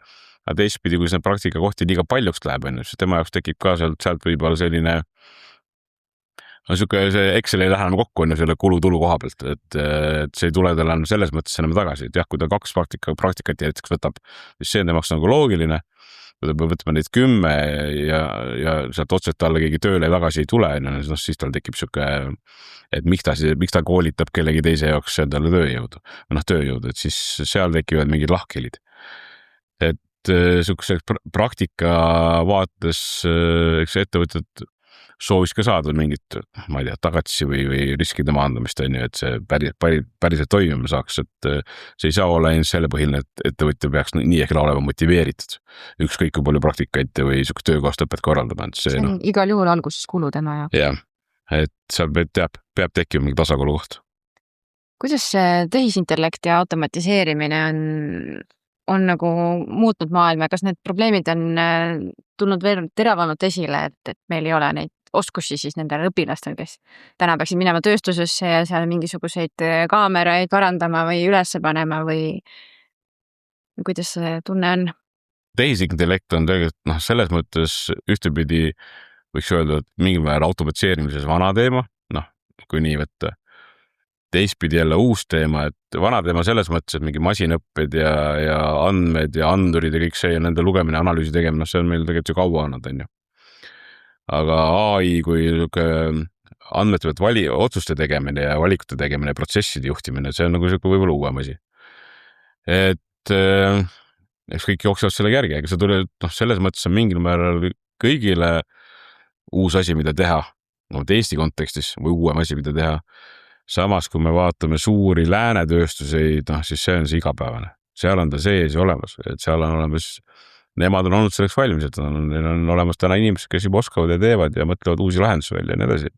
B: aga teistpidi, kui see praktika kohti liiga paljuks läheb, siis tema jaoks tekib ka sealt võib-olla selline see Excel ei lähe enam kokku selle kulu-tulu koha pealt, et see ei tule talle selles mõttes enam tagasi, et jah, kui ta 2 praktikat näiteks võtab, siis see on temaks nagu loogiline, kui ta peab võtma neid 10 ja sealt otseselt talle keegi tööle tagasi ei tule, siis tal tekib siuke, et miks ta koolitab kellegi teise jaoks endale tööjõudu, et siis seal tekivad mingid lahkhelid. Et siukse praktika vaates, eks ettevõtjad soovis ka saada mingit, ma ei tea, tagatisi või riskide maandamist, et see päriselt toimima saaks, et see ei saa olla ainult selle põhiline, et ettevõtja peaks nii ehk olema motiveeritud. Ükskõik kui palju praktikaid või siukest töökohast õpet korraldama.
A: See on igal juhul alguses kulu tema jaoks.
B: Jah, et seal peab tekkima mingi tasakaalu koht.
A: Kuidas see tehisintellekt ja automatiseerimine on nagu muutnud maailma, kas need probleemid on tulnud veel teravamalt esile, et meil ei ole neid oskusi siis nendel õpilastel, kes täna peaksid minema tööstusesse ja seal mingisuguseid kaameraid parandama või üles panema või kuidas see tunne on?
B: Tehisintellekt on tegelikult selles mõttes ühtepidi võiks öelda, et mingil määral automatiseerimises vana teema, kui nii võtta. Teistpidi jälle uus teema, et vana teema selles mõttes, et mingi masinõpped ja andmed ja andurid ja kõik see ja nende lugemine, analüüsi tegemine, see on meil tegelikult ju kaua annad, on ju. Aga AI kui andmete pealt otsuste tegemine ja valikute tegemine, protsesside juhtimine, see on nagu võib-olla uuem asi. Et eks kõik jooksevad selle järgi, aga see tuli, selles mõttes on mingil määral kõigile uus asi, mida teha, Eesti kontekstis või uuem asi, mida teha. Samas, kui me vaatame suuri läänetööstuseid, siis see on see igapäevane. Seal on ta sees ja olemas, et seal on olemas, nemad on olnud selleks valmis, et neil on olemas täna inimesed, kes juba oskavad ja teevad ja mõtlevad uusi lahendusi välja ja nii edasi.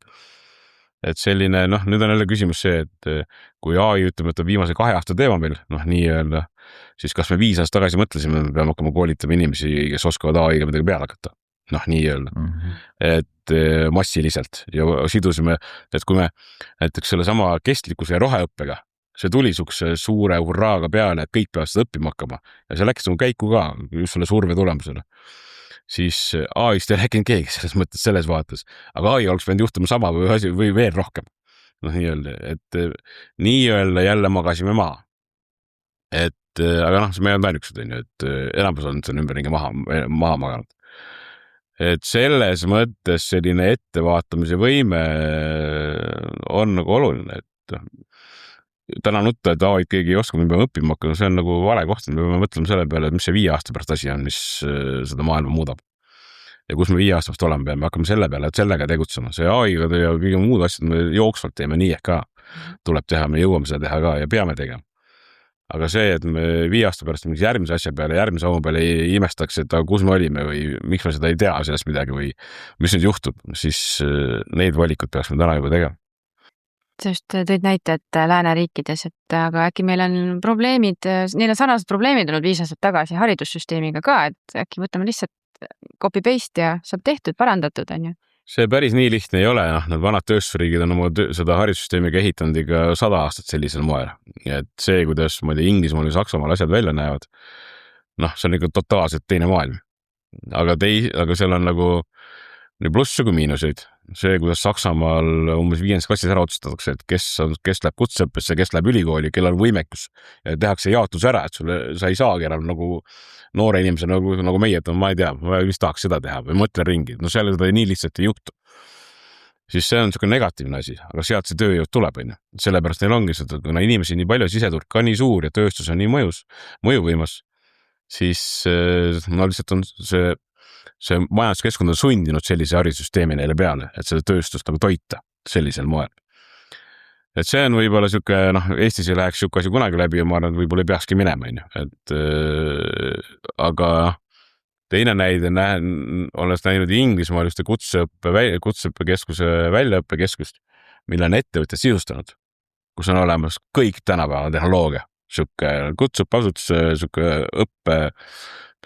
B: Et selline, nüüd on jälle küsimus see, et kui AI ütleme, et viimase 2 aasta teema meil, nii öelda, siis kas me 5 aastat tagasi mõtlesime, me peame hakkama koolitama inimesi, kes oskavad AI-ga midagi peale hakata. Nii öelda. Et massiliselt ja sidusime, et kui me näiteks selle sama kestlikkuse ja roheõppega, see tuli sukse suure hurraaga peale, et kõik peavad seda õppima hakkama ja see läks käiku ka just selle surve tulemusena. Siis AI-st ei rääkinud keegi selles mõttes selles vaates, aga AI oleks võinud juhtuma sama või veel rohkem. Nii öelda, et nii öelda jälle magasime maha. Et aga see me ei olnud ainukesed, et enamus on see ümberringi maha maganud. Et selles mõttes selline ettevaatamise võime on nagu oluline, et täna nutta, et AI keegi ei oska, me peame õppima hakkama, see on nagu vale koht, me peame mõtlema selle peale, et mis see 5 aasta pärast asi on, mis seda maailma muudab. Ja kus me 5 aasta pärast oleme, peame hakkama selle peale, et sellega tegutsema. See AI-ga ja kõige muud asjad me jooksvalt teeme nii ehk ka. Tuleb teha, me jõuame seda teha ka ja peame tegema. aga see, et me 5 aasta pärast mingi järgmise asja peale, järgmise sammu peale ei imestaks, et kus me olime või miks me seda ei tea sellest midagi või mis nüüd juhtub, siis neid valikuid peaks me täna juba tegema.
A: Sa just tõid näite, et lääneriikides, et aga äkki meil on probleemid, neil on sarnased probleemid olnud 5 aastat tagasi haridussüsteemiga ka, et äkki võtame lihtsalt copy-paste ja saab tehtud, parandatud, on ju.
B: See päris nii lihtne ei ole, need vanad tööstusriigid on oma seda haridussüsteemiga ehitanud ikka 100 aastat sellisel moel. Et see, kuidas Inglismaal ja Saksamaal asjad välja näevad, see on ikka totaalselt teine maailm. Aga seal on nagu nii plusse kui miinuseid. See, kuidas Saksamaal umbes 5. klassis ära otsustatakse, et kes läheb kutseõppesse, kes läheb ülikooli, kellel on võimekus ja tehakse jaotus ära, et sa ei saagi enam nagu noore inimese nagu meie, et ma ei tea, ma vist tahaks seda teha või mõtlen ringi. Seal seda nii lihtsalt ei juhtu. Siis see on selline negatiivne asi, aga sealt see tööjõud tuleb, on ju. Sellepärast neil ongi seda, kuna inimesi nii palju, siseturg ka nii suur ja tööstus on nii mõjuvõimas, siis lihtsalt on see majanduskeskkond on sundinud sellise haridussüsteemi neile peale, et seda tööstust nagu toita sellisel moel. Et see on võib-olla siuke, Eestis ei läheks siuke asi kunagi läbi ja ma arvan, et võib-olla ei peakski minema, on ju. Aga teine näide, olles näinud Inglismaal just kutseõppekeskuse väljaõppekeskust, mille on ettevõtjad sisustanud, kus on olemas kõik tänapäeva tehnoloogia, siuke kutseõppeasutus, siuke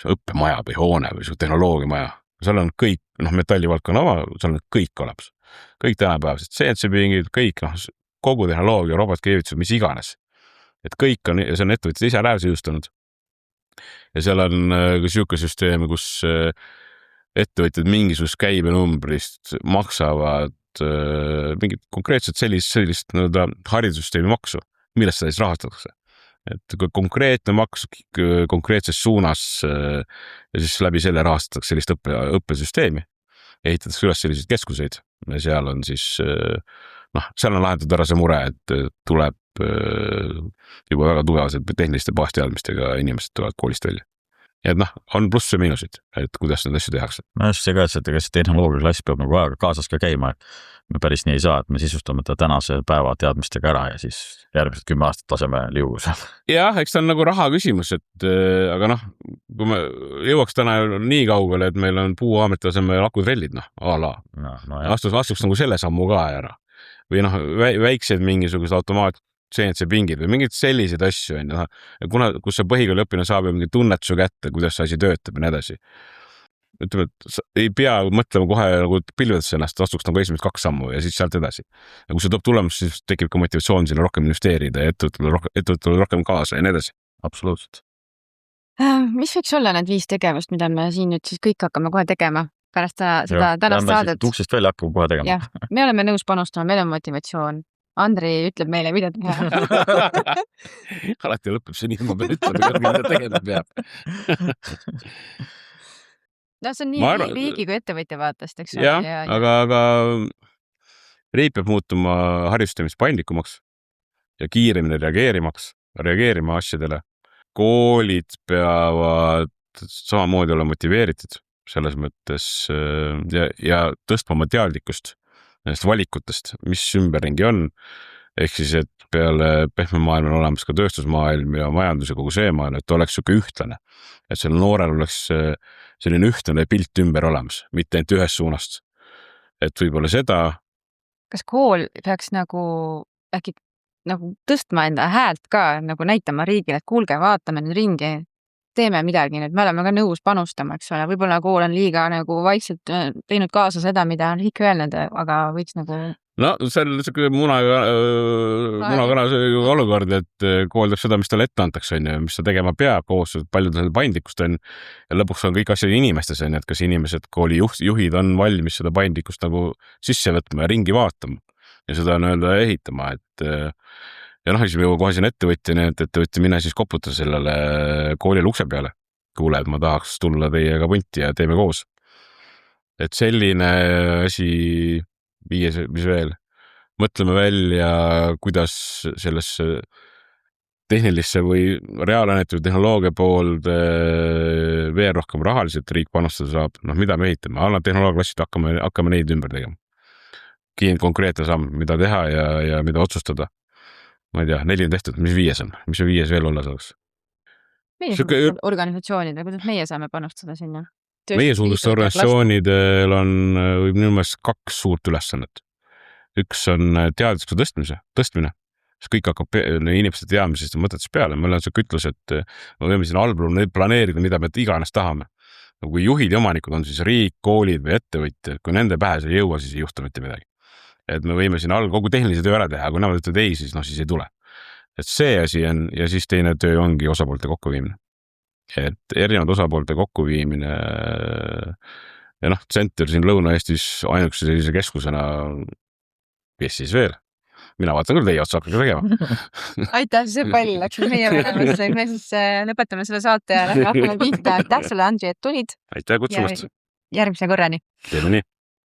B: õppemaja või hoone või tehnoloogiamaja. Seal on kõik, metallivaldkonna seal on kõik olemas. Kõik tänapäevased CNC-pingid, kõik, kogu tehnoloogia, robotkeevitused, mis iganes. Et kõik on, ja see on ettevõtjad ise ära sisustanud. Ja seal on ka siuke süsteem, kus ettevõtjad mingisugust käibenumbrist maksavad mingit konkreetselt sellist haridussüsteemi maksu, millest seda siis rahastatakse. Et konkreetne maks konkreetses suunas ja siis läbi selle rahastatakse sellist õppesüsteemi. Ehitatakse üles selliseid keskuseid ja seal on siis, seal on lahendatud ära see mure, et tuleb juba väga tugevased tehniliste baasteadmistega inimesed tulevad koolist välja. Ja on pluss ja miinusid, et kuidas need asju tehakse.
C: Just see ka, et see tehnoloogiaklass peab nagu ajaga kaasas ka käima, et me päris nii ei saa, et me sisustame ta tänase päeva teadmistega ära ja siis järgmised 10 aastat laseme liugu seal.
B: Jah, eks ta on nagu raha küsimus, et aga kui me jõuaks täna nii kaugele, et meil on puuhaamrite asemel akutrellid, astuks nagu selle sammu ka ära. Või väiksed mingisugused automaat CNC-pingid või mingid selliseid asju, kus see põhikooli õppimine saab mingi tunnetuse kätte, kuidas see asi töötab ja nii edasi. Ütleme, et ei pea mõtlema kohe nagu pilvedesse ennast, astuks nagu esimesed 2 sammu ja siis sealt edasi. Ja kui see toob tulemus, siis tekib ka motivatsioon sinna rohkem investeerida ja ettevõttele rohkem kaasa ja nii edasi.
C: Absoluutselt.
A: Mis võiks olla need 5 tegevust, mida me siin nüüd siis kõik hakkame kohe tegema pärast seda tänast saadet?
C: Uksest välja hakkame kohe tegema.
A: Ja, me oleme nõus panustama, meil on motivatsioon. Andri ütleb meile, mida teha.
B: Alati lõpeb see nii, ma pean ütlema, mida tegema peab.
A: See on nii riigi kui ettevõtja vaatast, eks?
B: Jah, aga riik peab muutuma haridussüsteemist paindlikumaks ja kiiremini reageerima asjadele. Koolid peavad samamoodi olla motiveeritud selles mõttes ja tõstma oma teadlikkust nendest valikutest, mis ümberringi on. Ehk siis, et peale pehme maailm on olemas ka tööstusmaailm ja majandus ja kogu see maailm, et oleks siuke ühtlane. Et selle noorel oleks selline ühtlane pilt ümber olemas, mitte ainult ühest suunast. Et võib-olla seda...
A: Kas kool peaks äkki tõstma enda häält ka, näitama riigile, et kuulge, vaatame nüüd ringi, teeme midagi, nüüd me oleme ka nõus panustama, eks ole, võib-olla kool on liiga vaikselt teinud kaasa seda, mida on riik öelnud, aga võiks
B: see on selline munakana olukord, et kool teeb seda, mis talle ette antakse, mis ta tegema peab, koos paljud paindlikkust on ja lõpuks on kõik asjad inimestes, et kas inimesed, kooli juhid on valmis seda paindlikkust sisse võtma ja ringi vaatama ja seda ehitama, et ja siis me jõuame kohe siin ettevõtjani, et ettevõtja mine siis koputa sellele koolile ukse peale. Kuule, et ma tahaks tulla teiega punti ja teeme koos. Et selline asi, mis veel, mõtleme välja, kuidas sellesse tehnilisse või reaalainete või tehnoloogia poolde veel rohkem rahaliselt riik panustada saab. Mida me ehitame? Annab tehnoloogiaklassid, hakkame neid ümber tegema. Konkreetne samm, mida teha ja mida otsustada. ma ei tea, 4 on tehtud, mis 5 on, mis 5 veel olla saaks?
A: Meie organisatsioonid, kuidas meie saame panustada sinna?
B: Meie suuruste organisatsioonidel on minu meelest 2 suurt ülesannet. Üks on teadlikkuse tõstmine, siis kõik hakkab inimeste teadmisest ja mõtetest peale. Meil on see kütlus, et me võime siin allpool planeerida, mida me iganes tahame. Kui juhid ja omanikud on siis riik, koolid või ettevõtjad, kui nende pähe see ei jõua, siis ei juhtu mitte midagi. Et me võime siin kogu tehnilise töö ära teha, kui nemad ütlevad ei, siis ei tule. Et see asi on ja siis teine töö ongi osapoolte kokkuviimine. Et erinevad osapoolte kokkuviimine ja Center siin Lõuna-Eestis ainukese sellise keskusena, kes siis veel? Mina vaatan küll teie otsa hakka tegema.
A: Aitäh, see pall läks meie peale. Me siis lõpetame selle saate ja hakkame pihta. Aitäh sulle, Andri, et tulid.
B: Aitäh kutsumast.
A: Järgmise korrani.
B: Teeme nii.